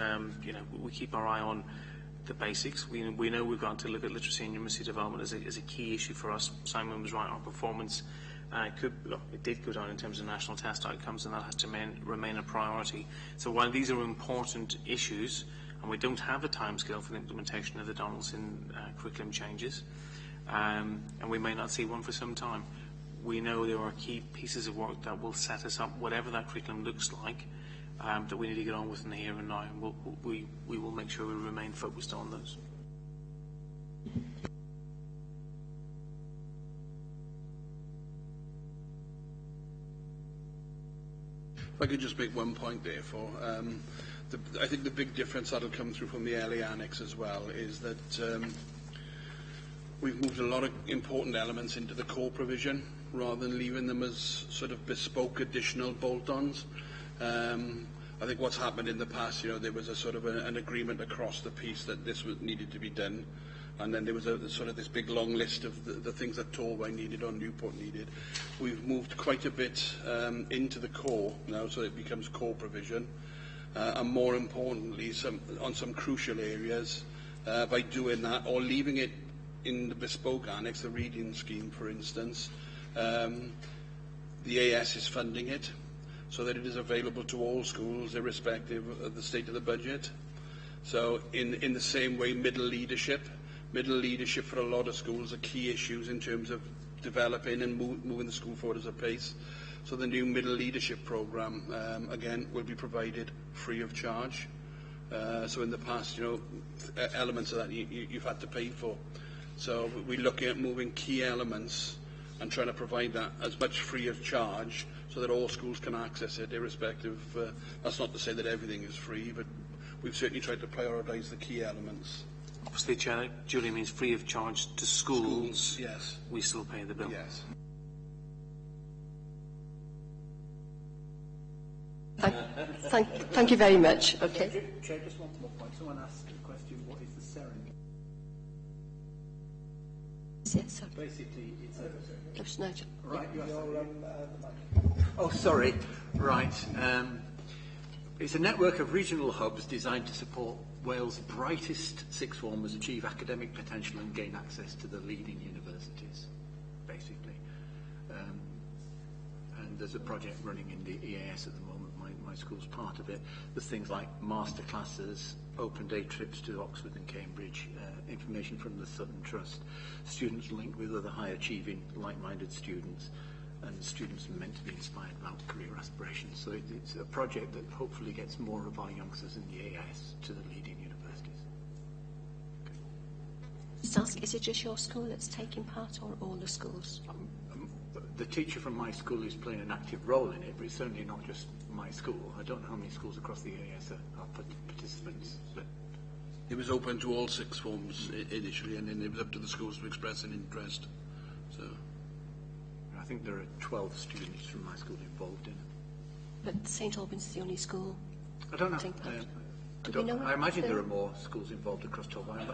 Speaker 8: we keep our eye on the basics. We know we've got to look at literacy and numeracy development as a key issue for us. Simon was right on performance. It did go down in terms of national test outcomes, and that has to remain a priority. So while these are important issues, and we don't have a timescale for the implementation of the Donaldson curriculum changes, and we may not see one for some time, we know there are key pieces of work that will set us up, whatever that curriculum looks like, that we need to get on with in the here and now, and we will make sure we remain focused on those.
Speaker 6: If I could just make one point therefore, I think the big difference that'll come through from the LA Annex as well is that we've moved a lot of important elements into the core provision rather than leaving them as sort of bespoke additional bolt-ons. I think what's happened in the past, there was a sort of an agreement across the piece that this needed to be done. And then there was sort of this big long list of the things that Torway needed or Newport needed. We've moved quite a bit into the core now, so it becomes core provision. And more importantly, on some crucial areas, by doing that or leaving it in the bespoke annex, the reading scheme, for instance, the AS is funding it so that it is available to all schools, irrespective of the state of the budget. So in the same way, middle leadership for a lot of schools are key issues in terms of developing and moving the school forward as a pace. So the new middle leadership programme, again, will be provided free of charge. So in the past, elements of that you've had to pay for. So we're looking at moving key elements and trying to provide that as much free of charge so that all schools can access it, irrespective. That's not to say that everything is free, but we've certainly tried to prioritise the key elements.
Speaker 8: Obviously, Chair, Julie means free of charge to schools.
Speaker 6: Yes.
Speaker 8: We still pay the bill.
Speaker 6: Yes.
Speaker 1: Thank you very much. Okay.
Speaker 10: Chair, just one more point. Someone asked the question, what is the SEREN?
Speaker 1: Yes, sir.
Speaker 10: Basically, it's a...
Speaker 1: Right,
Speaker 10: oh, sorry. Right. It's a network of regional hubs designed to support Wales' brightest sixth formers achieve academic potential and gain access to the leading universities, basically. And there's a project running in the EAS at the moment. My school's part of it. There's things like master classes, open day trips to Oxford and Cambridge, information from the Sutton Trust, students linked with other high achieving, like-minded students, and students are meant to be inspired about career aspirations. So it's a project that hopefully gets more of our youngsters in the AS to the leading universities. Okay.
Speaker 1: Just ask, is it just your school that's taking part, or all the schools?
Speaker 10: The teacher from my school is playing an active role in it, but it's certainly not just my school. I don't know how many schools across the AS are participants, but
Speaker 6: it was open to all sixth forms initially, and then it was up to the schools to express an interest. So
Speaker 10: I think there are 12 students from my school involved in it.
Speaker 1: But St Albans is the only school.
Speaker 10: I don't know. I imagine there are more schools involved across Torway.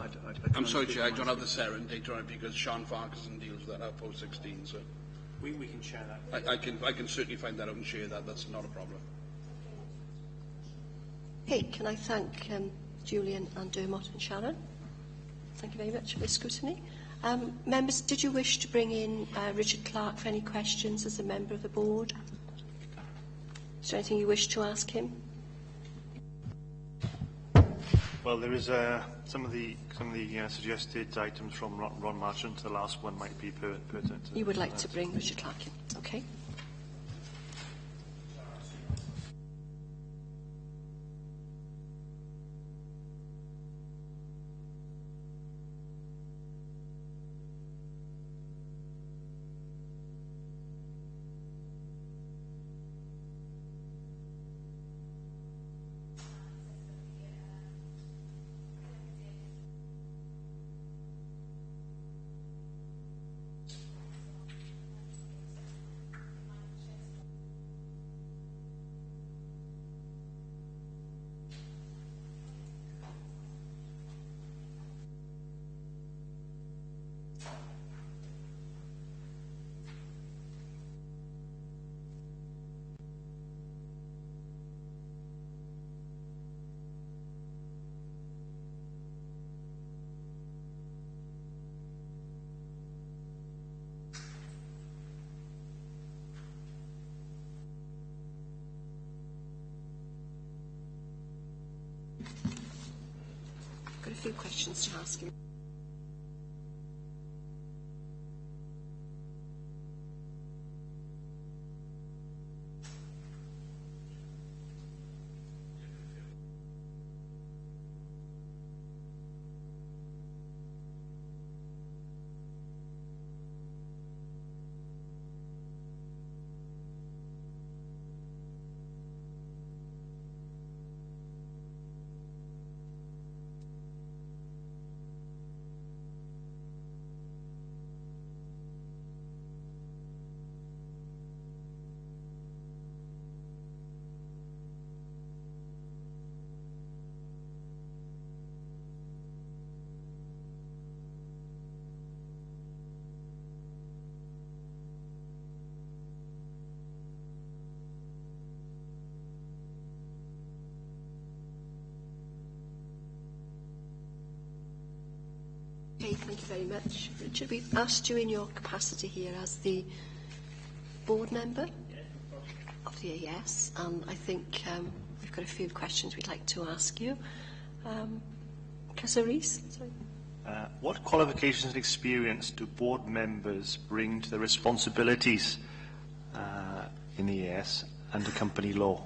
Speaker 6: I'm sorry, Chair, I don't have the SEREN data on it because Sean Farquharson deals with that out post 16. So
Speaker 8: we can share that.
Speaker 6: I can certainly find that out and share that. That's not a problem.
Speaker 1: Okay, can I thank Julian and Dermot and Sharon? Thank you very much for the scrutiny. Members, did you wish to bring in Richard Clark for any questions as a member of the board? Is there anything you wish to ask him?
Speaker 11: Well, there is some of the suggested items from Ron Marchant. The last one might be pertinent.
Speaker 1: You would like to bring Richard Clark in? Okay. Got a few questions to ask him. Okay, thank you very much. Richard, we've asked you in your capacity here as the board member of the AS, and I think we've got a few questions we'd like to ask you. Councillor Rees? Sorry.
Speaker 11: What qualifications and experience do board members bring to the responsibilities in the AS under company law?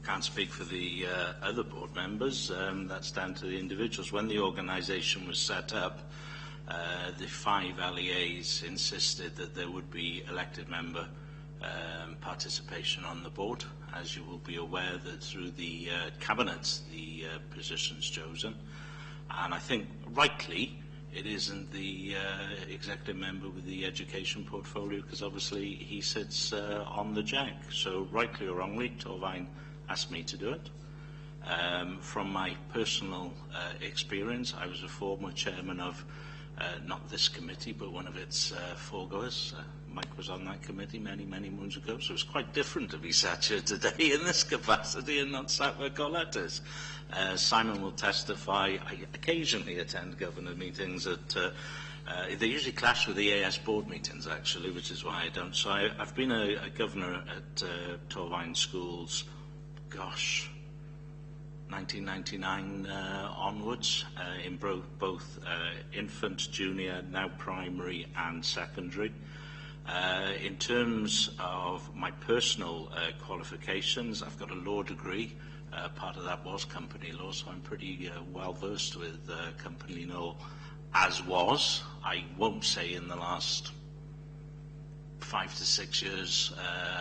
Speaker 4: Can't speak for the other board members. That's down to the individuals. When the organisation was set up, the 5 LEAs insisted that there would be elected member participation on the board. As you will be aware, that through the cabinet, the position's chosen. And I think, rightly, it isn't the executive member with the education portfolio, because obviously he sits on the JAG. So, rightly or wrongly, Torfaen asked me to do it. From my personal experience, I was a former chairman of not this committee, but one of its foregoers. Mike was on that committee many, many moons ago, so it's quite different to be sat here today in this capacity and not sat where Colette is. Simon will testify. I occasionally attend governor meetings they usually clash with the AS board meetings, actually, which is why I don't. So I've been a governor at Torfaen Schools, gosh, 1999 onwards, in both infant, junior, now primary and secondary. In terms of my personal qualifications, I've got a law degree. Part of that was company law, so I'm pretty well versed with company law, as was. I won't say in the last 5 to 6 years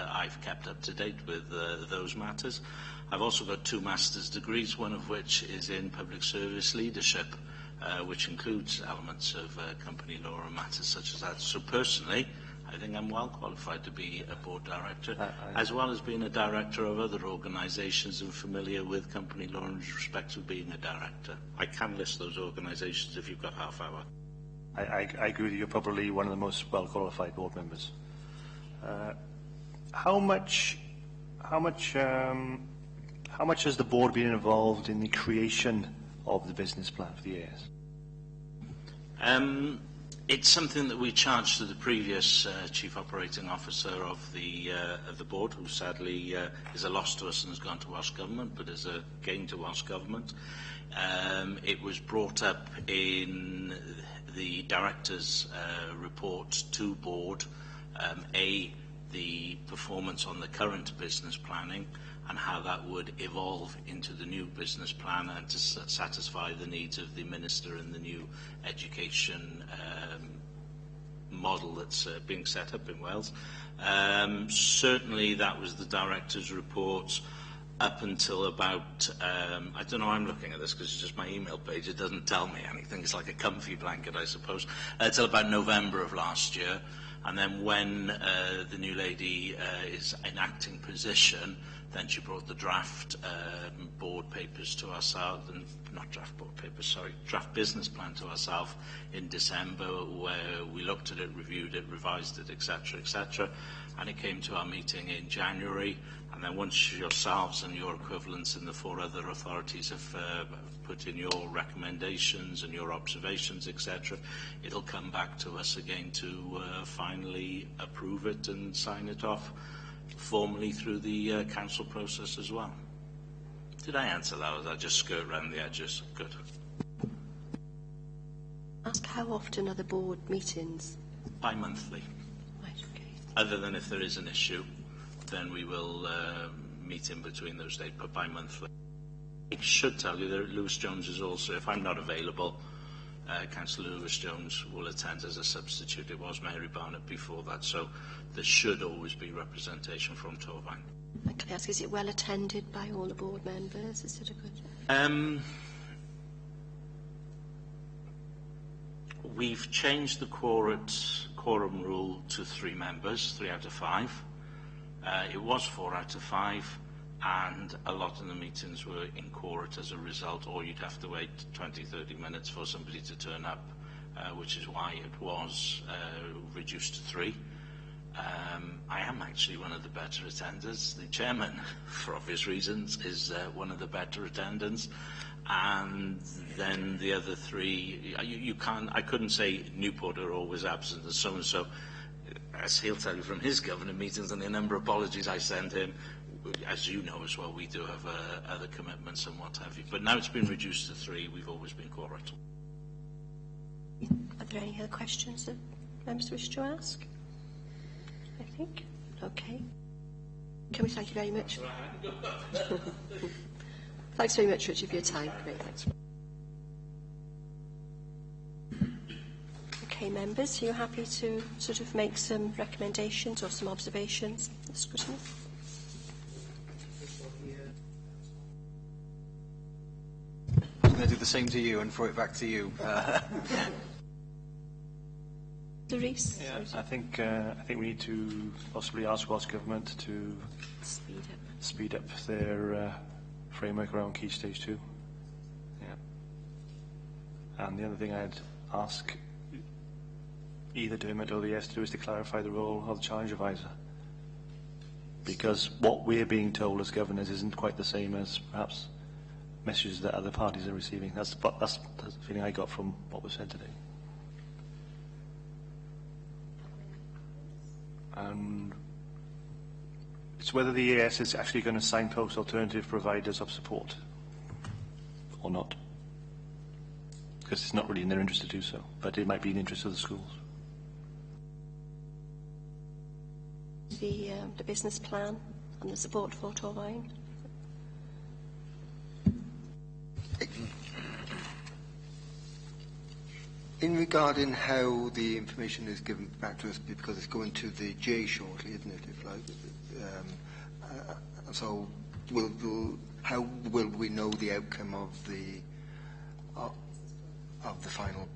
Speaker 4: I've kept up to date with those matters. I've also got 2 master's degrees, one of which is in public service leadership, which includes elements of company law and matters such as that. So personally, I think I'm well qualified to be a board director, as well as being a director of other organisations and familiar with company law in respect of being a director. I can list those organisations if you've got half hour.
Speaker 11: I agree with you. You're probably one of the most well qualified board members. How much has the board been involved in the creation of the business plan for the AS?
Speaker 4: It's something that we charged to the previous Chief Operating Officer of the board, who sadly is a loss to us and has gone to Welsh Government, but is a gain to Welsh Government. It was brought up in the Director's report to board, the performance on the current business planning and how that would evolve into the new business plan and to satisfy the needs of the Minister and the new education model that's being set up in Wales. Certainly that was the Director's report up until about, I don't know, I'm looking at this because it's just my email page, it doesn't tell me anything, it's like a comfy blanket I suppose, until about November of last year. And then when the new lady is in acting position, then she brought the draft board papers to ourselves, and not draft board papers, sorry, draft business plan to ourselves in December, where we looked at it, reviewed it, revised it, etc., etc. And it came to our meeting in January. And then once yourselves and your equivalents in the 4 other authorities have put in your recommendations and your observations, etc., it'll come back to us again to finally approve it and sign it off formally through the council process as well. Did I answer that, or did I just skirt around the edges? Good.
Speaker 1: Ask how often are the board meetings?
Speaker 4: Bi-monthly.
Speaker 1: Right, okay.
Speaker 4: Other than if there is an issue, then we will meet in between those dates, but bi-monthly. I should tell you that Lewis Jones is also, if I'm not available, Councillor Lewis Jones will attend as a substitute. It was Mary Barnett before that, so there should always be representation from Torfaen.
Speaker 1: And can I ask, is it well attended by all the board members? Is it a good...
Speaker 4: We've changed the quorum rule to 3 members, 3 out of 5. It was 4 out of 5, and a lot of the meetings were in quorum as a result, or you'd have to wait 20-30 minutes for somebody to turn up, which is why it was reduced to 3. I am actually one of the better attenders. The chairman, for obvious reasons, is one of the better attendants. And then the other 3, I couldn't say Newport are always absent and so and so. As he'll tell you from his government meetings and the number of apologies I send him, as you know as well, we do have other commitments and what have you. But now it's been reduced to 3. We've always been quorum.
Speaker 1: Are there any other questions that members wish to ask? I think. Okay. Can we thank you very much? Thanks very much, Richard, for your time. Great, thanks. Okay, members, are you happy to sort of make some recommendations or some observations? Scrutiny?
Speaker 13: I'm going to do the same to you and throw it back to you.
Speaker 1: Rees?
Speaker 11: Yeah, I think we need to possibly ask Welsh Government to speed up their framework around Key Stage 2. Yeah. And the other thing I'd ask either Dermot or the S2 is to clarify the role of the challenge advisor. Because what we're being told as governors isn't quite the same as perhaps messages that other parties are receiving. That's the feeling I got from what was said today. And it's whether the EAS is actually going to signpost alternative providers of support or not. Because it's not really in their interest to do so, but it might be in the interest of the schools.
Speaker 1: The business plan and the support for Torfaen.
Speaker 7: In regarding how the information is given back to us, because it's going to the J shortly, isn't it? If like, so, how will we know the outcome of the final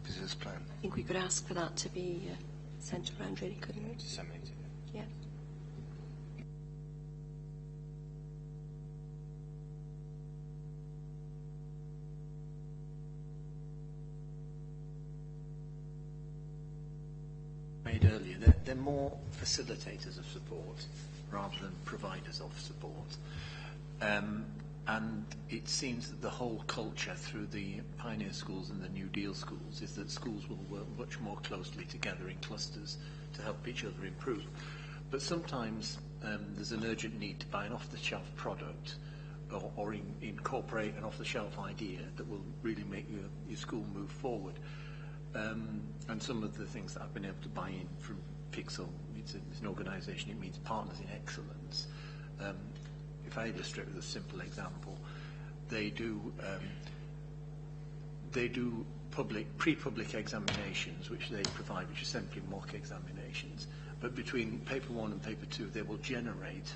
Speaker 7: business plan?
Speaker 1: I think we could ask for that to be sent around, really, couldn't we?
Speaker 13: Disseminated.
Speaker 1: Yeah.
Speaker 10: Made earlier, they're more facilitators of support rather than providers of support. And it seems that the whole culture through the pioneer schools and the New Deal schools is that schools will work much more closely together in clusters to help each other improve. But sometimes there's an urgent need to buy an off-the-shelf product or incorporate an off-the-shelf idea that will really make your school move forward. And some of the things that I've been able to buy in from Pixel, it's an organisation, it means Partners in Excellence. If I illustrate with a simple example, they do pre-public examinations, which they provide, which are simply mock examinations. But between paper 1 and paper 2, they will generate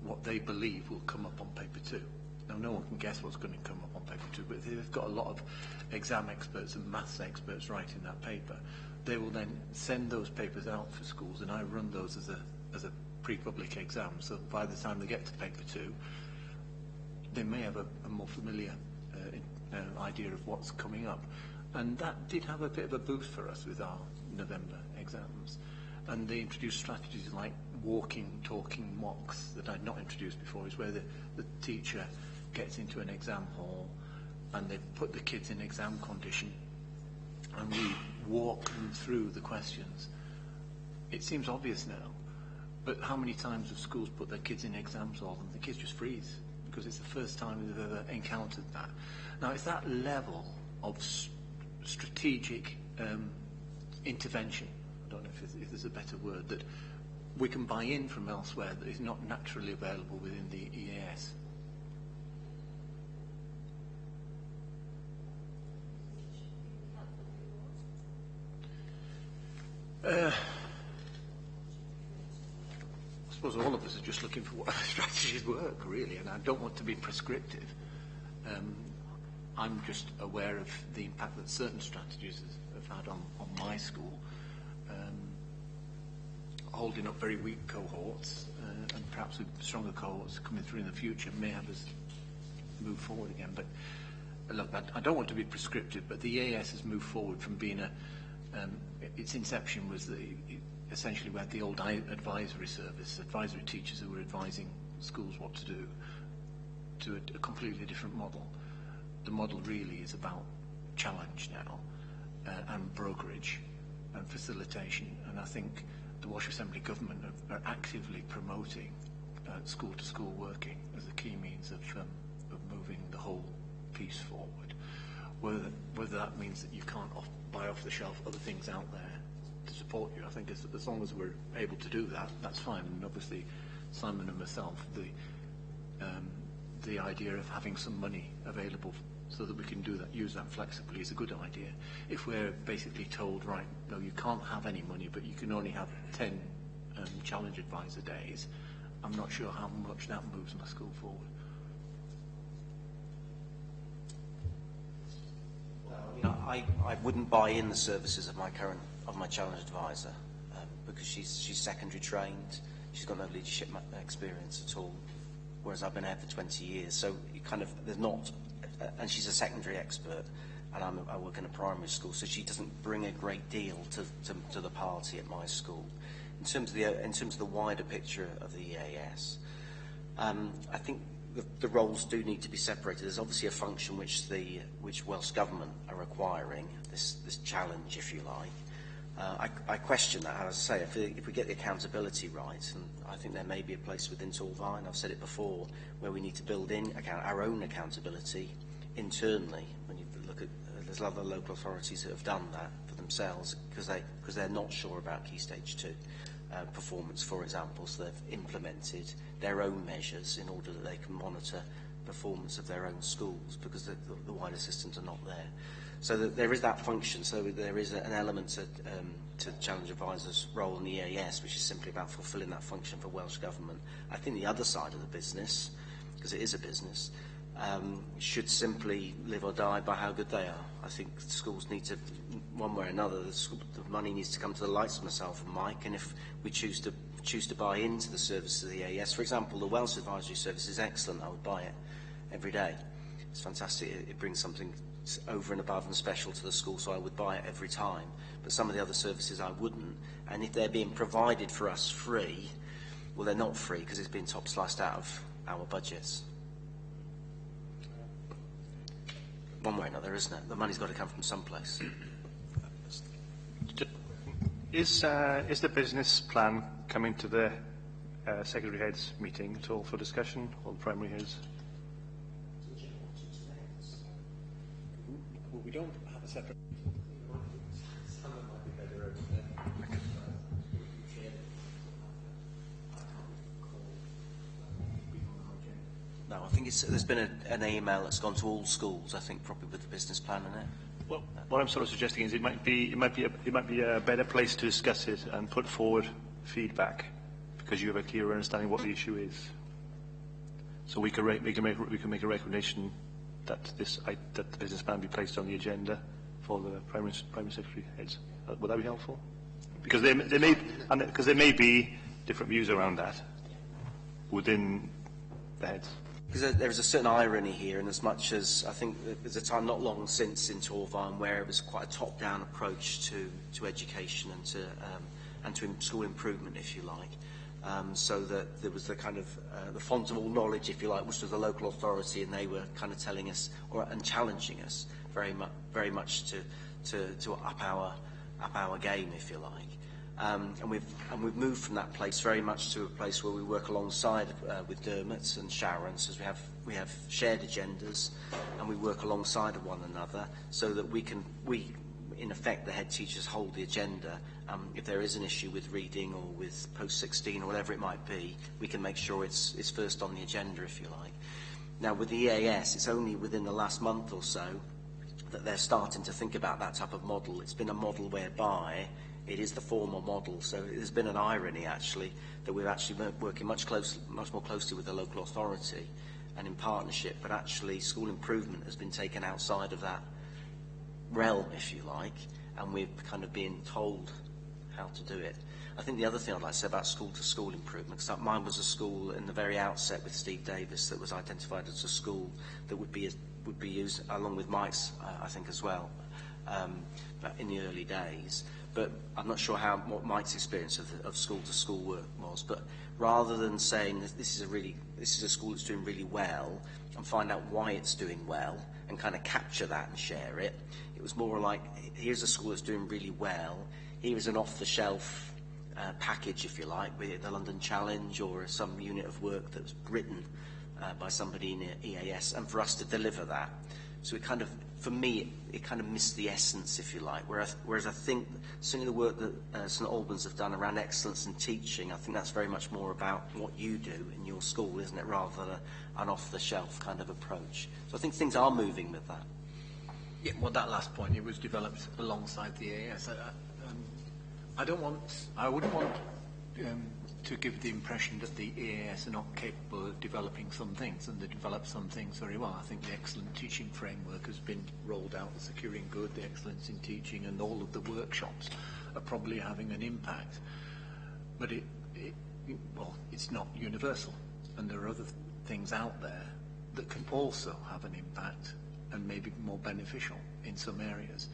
Speaker 10: what they believe will come up on paper 2. Now, no one can guess what's going to come up on paper 2, but they've got a lot of exam experts and maths experts writing that paper. They will then send those papers out for schools, and I run those as a pre-public exam. So by the time they get to paper 2, they may have a more familiar idea of what's coming up. And that did have a bit of a boost for us with our November exams. And they introduced strategies like walking, talking mocks that I'd not introduced before, is where the teacher gets into an exam hall and they put the kids in exam condition and we walk them through the questions. It seems obvious now, but how many times have schools put their kids in exams halls and the kids just freeze because it's the first time they've ever encountered that. Now, it's that level of strategic intervention, I don't know if there's a better word, that we can buy in from elsewhere that is not naturally available within the EAS. I suppose all of us are just looking for what strategies work, really, and I don't want to be prescriptive. I'm just aware of the impact that certain strategies have had on my school, holding up very weak cohorts, and perhaps with stronger cohorts coming through in the future may have us move forward again. But look, I don't want to be prescriptive, but the EAS has moved forward from being its inception was essentially we had the old advisory service, advisory teachers who were advising schools what to do, to a completely different model. The model really is about challenge now, and brokerage and facilitation, and I think the Walsh Assembly government are actively promoting school-to-school working as a key means of moving the whole piece forward. Whether that means that you can't buy off the shelf other things out there to support you, I think as long as we're able to do that, that's fine. And obviously, Simon and myself, the idea of having some money available so that we can do that, use that flexibly, is a good idea. If we're basically told, right, no, you can't have any money, but you can only have 10 challenge advisor days, I'm not sure how much that moves my school forward.
Speaker 5: I wouldn't buy in the services of my challenge advisor because she's secondary trained. She's got no leadership experience at all, whereas I've been here for 20 years. So you there's not, and she's a secondary expert, and I work in a primary school, so she doesn't bring a great deal to the party at my school. In terms of the wider picture of the EAS, I think the roles do need to be separated. There's obviously a function which Welsh Government are requiring, this challenge, if you like. I question that, as I say, if we get the accountability right, and I think there may be a place within Torfaen, I've said it before, where we need to build in our own accountability internally. When you look at, there's other local authorities that have done that for themselves because they're not sure about Key Stage 2 performance, for example, so they've implemented their own measures in order that they can monitor performance of their own schools because the wider systems are not there. So there is that function, so there is an element to Challenge Advisor's role in the EAS, which is simply about fulfilling that function for Welsh Government. I think the other side of the business, because it is a business, should simply live or die by how good they are. I think schools need to, one way or another, the money needs to come to the likes of myself and Mike, and if we choose to buy into the services of the EAS, for example, the Welsh Advisory Service is excellent, I would buy it every day. It's fantastic, it brings something over and above and special to the school, so I would buy it every time. But some of the other services I wouldn't, and if they're being provided for us free, well, they're not free because it's been top sliced out of our budgets. one way or another, isn't it? The money's got to come from someplace.
Speaker 11: Is the business plan coming to the secretary heads meeting at all for discussion, or the primary heads?
Speaker 10: Well, we don't have a separate...
Speaker 5: No, I think there's been an email that's gone to all schools, I think, probably with the business plan in it.
Speaker 11: Well, what I'm sort of suggesting is it might be a better place to discuss it and put forward feedback, because you have a clearer understanding what the issue is. So we can make a recommendation that the business plan be placed on the agenda for the primary secretary heads. Would that be helpful? Because there may be different views around that within the heads.
Speaker 5: Because there is a certain irony here, in as much as I think there's a time not long since in Torvine where it was quite a top-down approach to education and to school improvement, if you like. So that there was the kind of the font of all knowledge, if you like, which was the local authority, and they were kind of telling us and challenging us very much to up our game, if you like. And we've moved from that place very much to a place where we work alongside with Dermot and Sharon, so we have shared agendas, and we work alongside of one another, so that we in effect, the head teachers hold the agenda. If there is an issue with reading or with post-16 or whatever it might be, we can make sure it's first on the agenda, if you like. Now, with the EAS, it's only within the last month or so that they're starting to think about that type of model. It's been a model whereby it is the formal model, so there's been an irony, actually, that we're actually working much more closely with the local authority and in partnership, but actually school improvement has been taken outside of that realm, if you like, and we're kind of being told how to do it. I think the other thing I'd like to say about school-to-school improvement, because mine was a school in the very outset with Steve Davis that was identified as a school that would be used, along with Mike's, I think, as well, but in the early days. But I'm not sure what Mike's experience of school-to-school work was. But rather than saying that this is a school that's doing really well, and find out why it's doing well, and kind of capture that and share it, it was more like, here's a school that's doing really well. Here is an off-the-shelf package, if you like, with the London Challenge or some unit of work that was written by somebody in EAS, and for us to deliver that. So it kind of, for me, it kind of missed the essence, if you like. Whereas I think certainly the work that St Albans have done around excellence in teaching, I think that's very much more about what you do in your school, isn't it, rather than an off-the-shelf kind of approach. So I think things are moving with that.
Speaker 10: Yeah, well, that last point, it was developed alongside the EAS. I wouldn't want to give the impression that the EAS are not capable of developing some things, and they develop some things very well. I think the excellent teaching framework has been rolled out, the Securing Good, the excellence in teaching, and all of the workshops are probably having an impact. But it's not universal, and there are other things out there that can also have an impact and maybe more beneficial in some areas.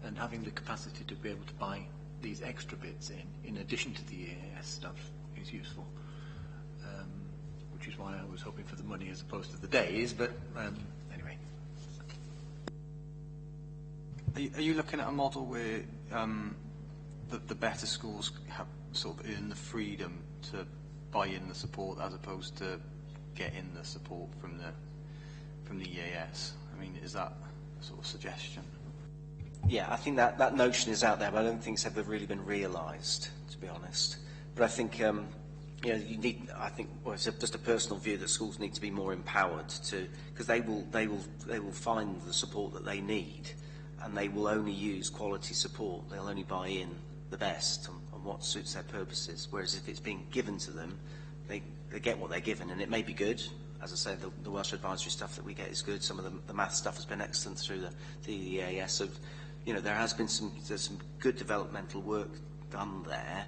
Speaker 10: And having the capacity to be able to buy these extra bits in addition to the EAS stuff, is useful. Which is why I was hoping for the money as opposed to the days, but anyway.
Speaker 13: Are you looking at a model where the better schools have sort of earn the freedom to buy in the support as opposed to get in the support from the EAS? I mean, is that a sort of suggestion?
Speaker 5: Yeah, I think that notion is out there, but I don't think it's ever really been realised, to be honest. But I think, you need. I think, well, it's just a personal view that schools need to be more empowered to, because they will find the support that they need, and they will only use quality support. They'll only buy in the best on what suits their purposes. Whereas if it's being given to them, they get what they're given, and it may be good. As I say, the Welsh advisory stuff that we get is good. Some of the math stuff has been excellent through the EAS. So, there has been some good developmental work done there,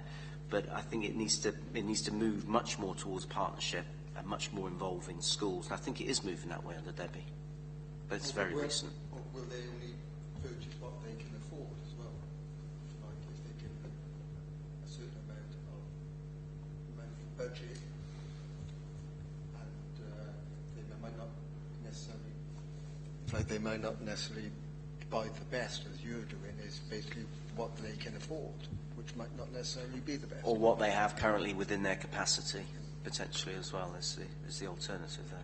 Speaker 5: but I think it needs to move much more towards partnership and much more involving schools. And I think it is moving that way under Debbie, but it's very recent.
Speaker 7: Or will they only purchase what they can afford as well? Like if they can a certain amount of money budget, and they might not necessarily like they might not necessarily buy the best, as you're doing, is basically what they can afford, which might not necessarily be the best.
Speaker 5: Or what they have currently within their capacity, potentially as well, is the alternative there.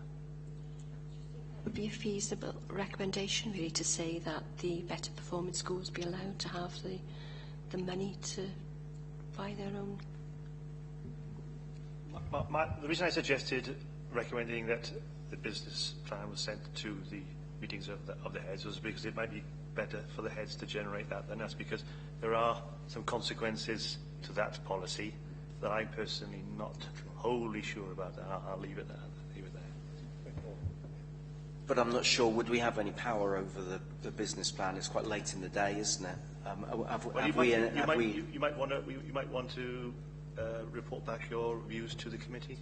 Speaker 1: Would be a feasible recommendation really to say that the better performing schools be allowed to have the money to buy their own.
Speaker 11: The reason I suggested recommending that the business plan was sent to the meetings of the heads was because it might be better for the heads to generate that than us, because there are some consequences to that policy that I'm personally not wholly sure about. I'll leave it there.
Speaker 5: But I'm not sure, would we have any power over the business plan? It's quite late in the day, isn't it?
Speaker 11: You might want to report back your views to the committee.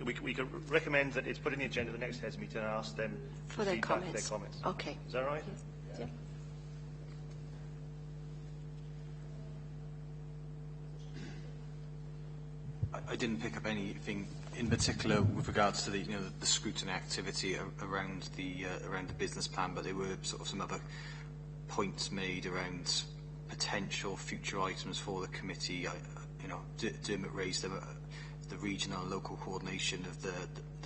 Speaker 11: We could recommend that it's put in the agenda of the next heads meeting and ask them
Speaker 1: for their comments. Okay.
Speaker 11: Is that right?
Speaker 1: Yes. Yeah.
Speaker 13: I didn't pick up anything in particular with regards to the scrutiny activity around the business plan, but there were sort of some other points made around potential future items for the committee. Dermot raised the regional and local coordination of the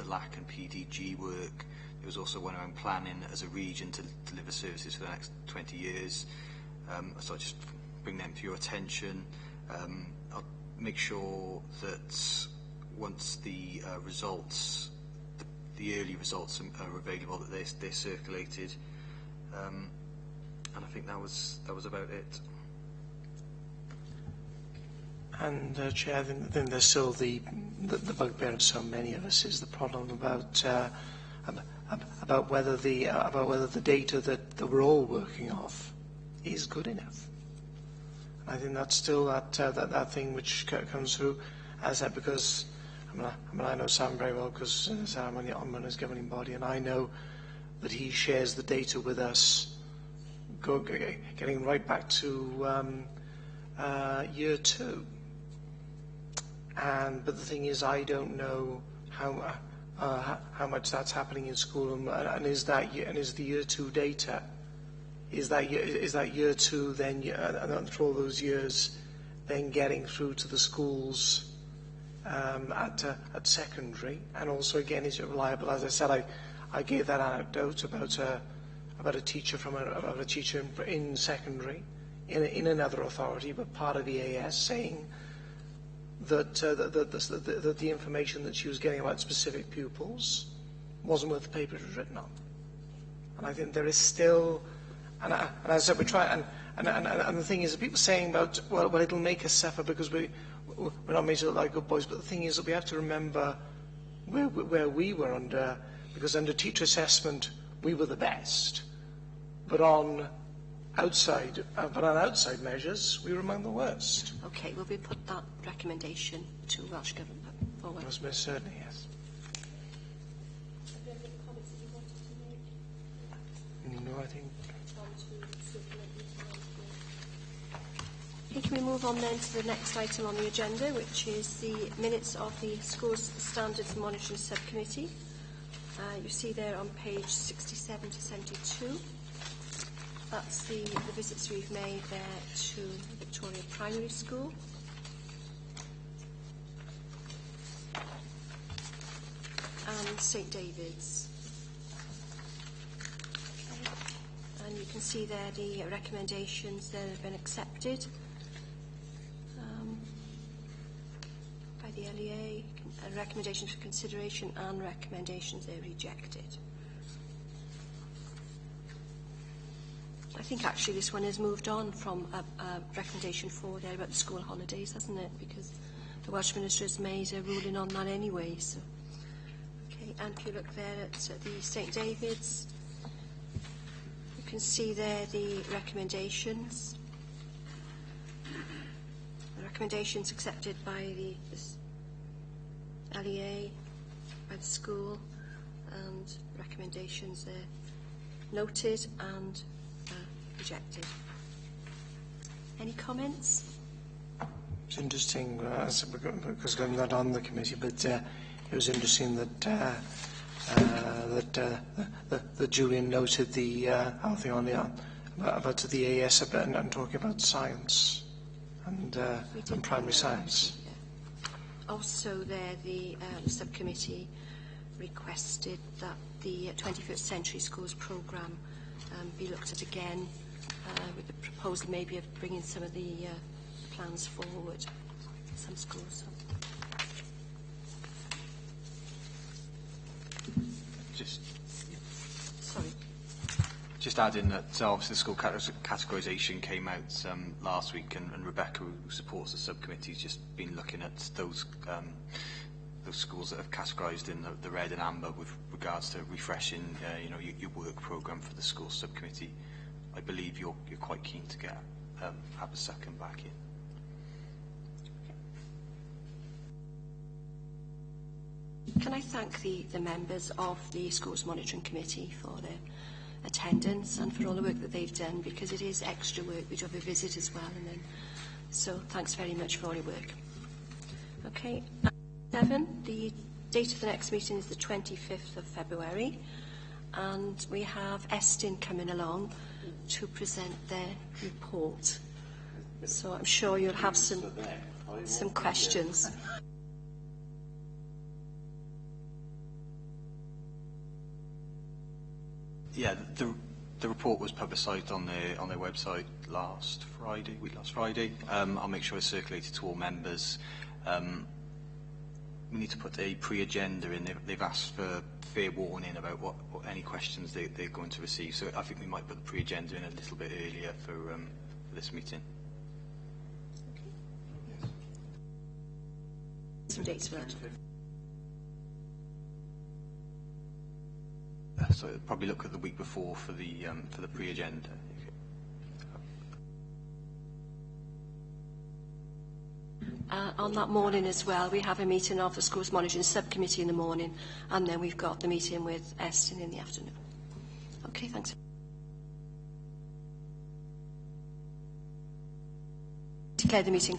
Speaker 13: LAC and PDG work. There was also one around planning as a region to deliver services for the next 20 years. So I'll just bring them to your attention. I'll make sure that once the results, the early results are available, that they're circulated. And I think that was about it.
Speaker 9: And Chair, I think there's still the bugbear of so many of us is the problem about whether the data that we're all working off is good enough. I think that's still that thing which comes through, as that, because I know Sam very well, because I'm on the Ombudsman's governing body, and I know that he shares the data with us, getting right back to year 2. But the thing is, I don't know how much that's happening in school, and is the year 2 data? Is that year 2 then, and for all those years, then getting through to the schools at secondary? And also, again, is it reliable? As I said, I gave that anecdote about a teacher in secondary in another authority, but part of EAS, saying that the information that she was getting about specific pupils wasn't worth the paper it was written on. And I think there is still, and as I said, we try, and the thing is, people saying about, well, it'll make us suffer because we're not made to look like good boys, but the thing is that we have to remember where we were because under teacher assessment, we were the best. But on outside measures, we were among the worst.
Speaker 1: Okay, will we put that recommendation to Welsh Government forward?
Speaker 9: Most certainly, yes. No, I think.
Speaker 1: Okay, can we move on then to the next item on the agenda, which is the minutes of the Schools Standards Monitoring Subcommittee. You see there on page 67 to 72. That's the visits we've made there to Victoria Primary School. And St David's. And you can see there the recommendations that have been accepted by the LEA, recommendations for consideration and recommendations they're rejected. I think actually this one has moved on from a recommendation 4 there about the school holidays, hasn't it? Because the Welsh Minister has made a ruling on that anyway. So, okay, and if you look there at the St David's, you can see there the recommendations. The recommendations accepted by the LEA, by the school, and recommendations there noted and rejected. Any comments?
Speaker 9: It's interesting, because I'm not on the committee, but was interesting that the Julian noted the thing on the about the AS and talking about science and primary science.
Speaker 1: Also there, the subcommittee requested that the 21st Century Schools programme be looked at again with the proposal maybe of bringing some of the plans forward in some schools.
Speaker 13: Just adding that obviously the school categorisation came out last week, and Rebecca, who supports the subcommittee, has just been looking at those schools that have categorised in the red and amber with regards to refreshing your work programme for the school subcommittee. I believe you're quite keen to get Aberystwyth back in.
Speaker 1: Can I thank the members of the Schools Monitoring Committee for their attendance and for all the work that they've done, because it is extra work. We do have a visit as well, and then so thanks very much for all your work. Okay, 7. The date of the next meeting is the 25th of February, and we have Estin coming along to present their report. So I'm sure you'll have some questions.
Speaker 13: Yeah, the report was publicised on their website last Friday. I'll make sure it's circulated to all members. We need to put a pre-agenda in. They've asked for fair warning about what any questions they're going to receive. So I think we might put the pre-agenda in a little bit earlier for this meeting.
Speaker 1: Some dates for that.
Speaker 13: So probably look at the week before for the pre-agenda.
Speaker 1: On that morning as well, we have a meeting of the Schools Monitoring Subcommittee in the morning, and then we've got the meeting with Estin in the afternoon. Okay, thanks. Declare the meeting.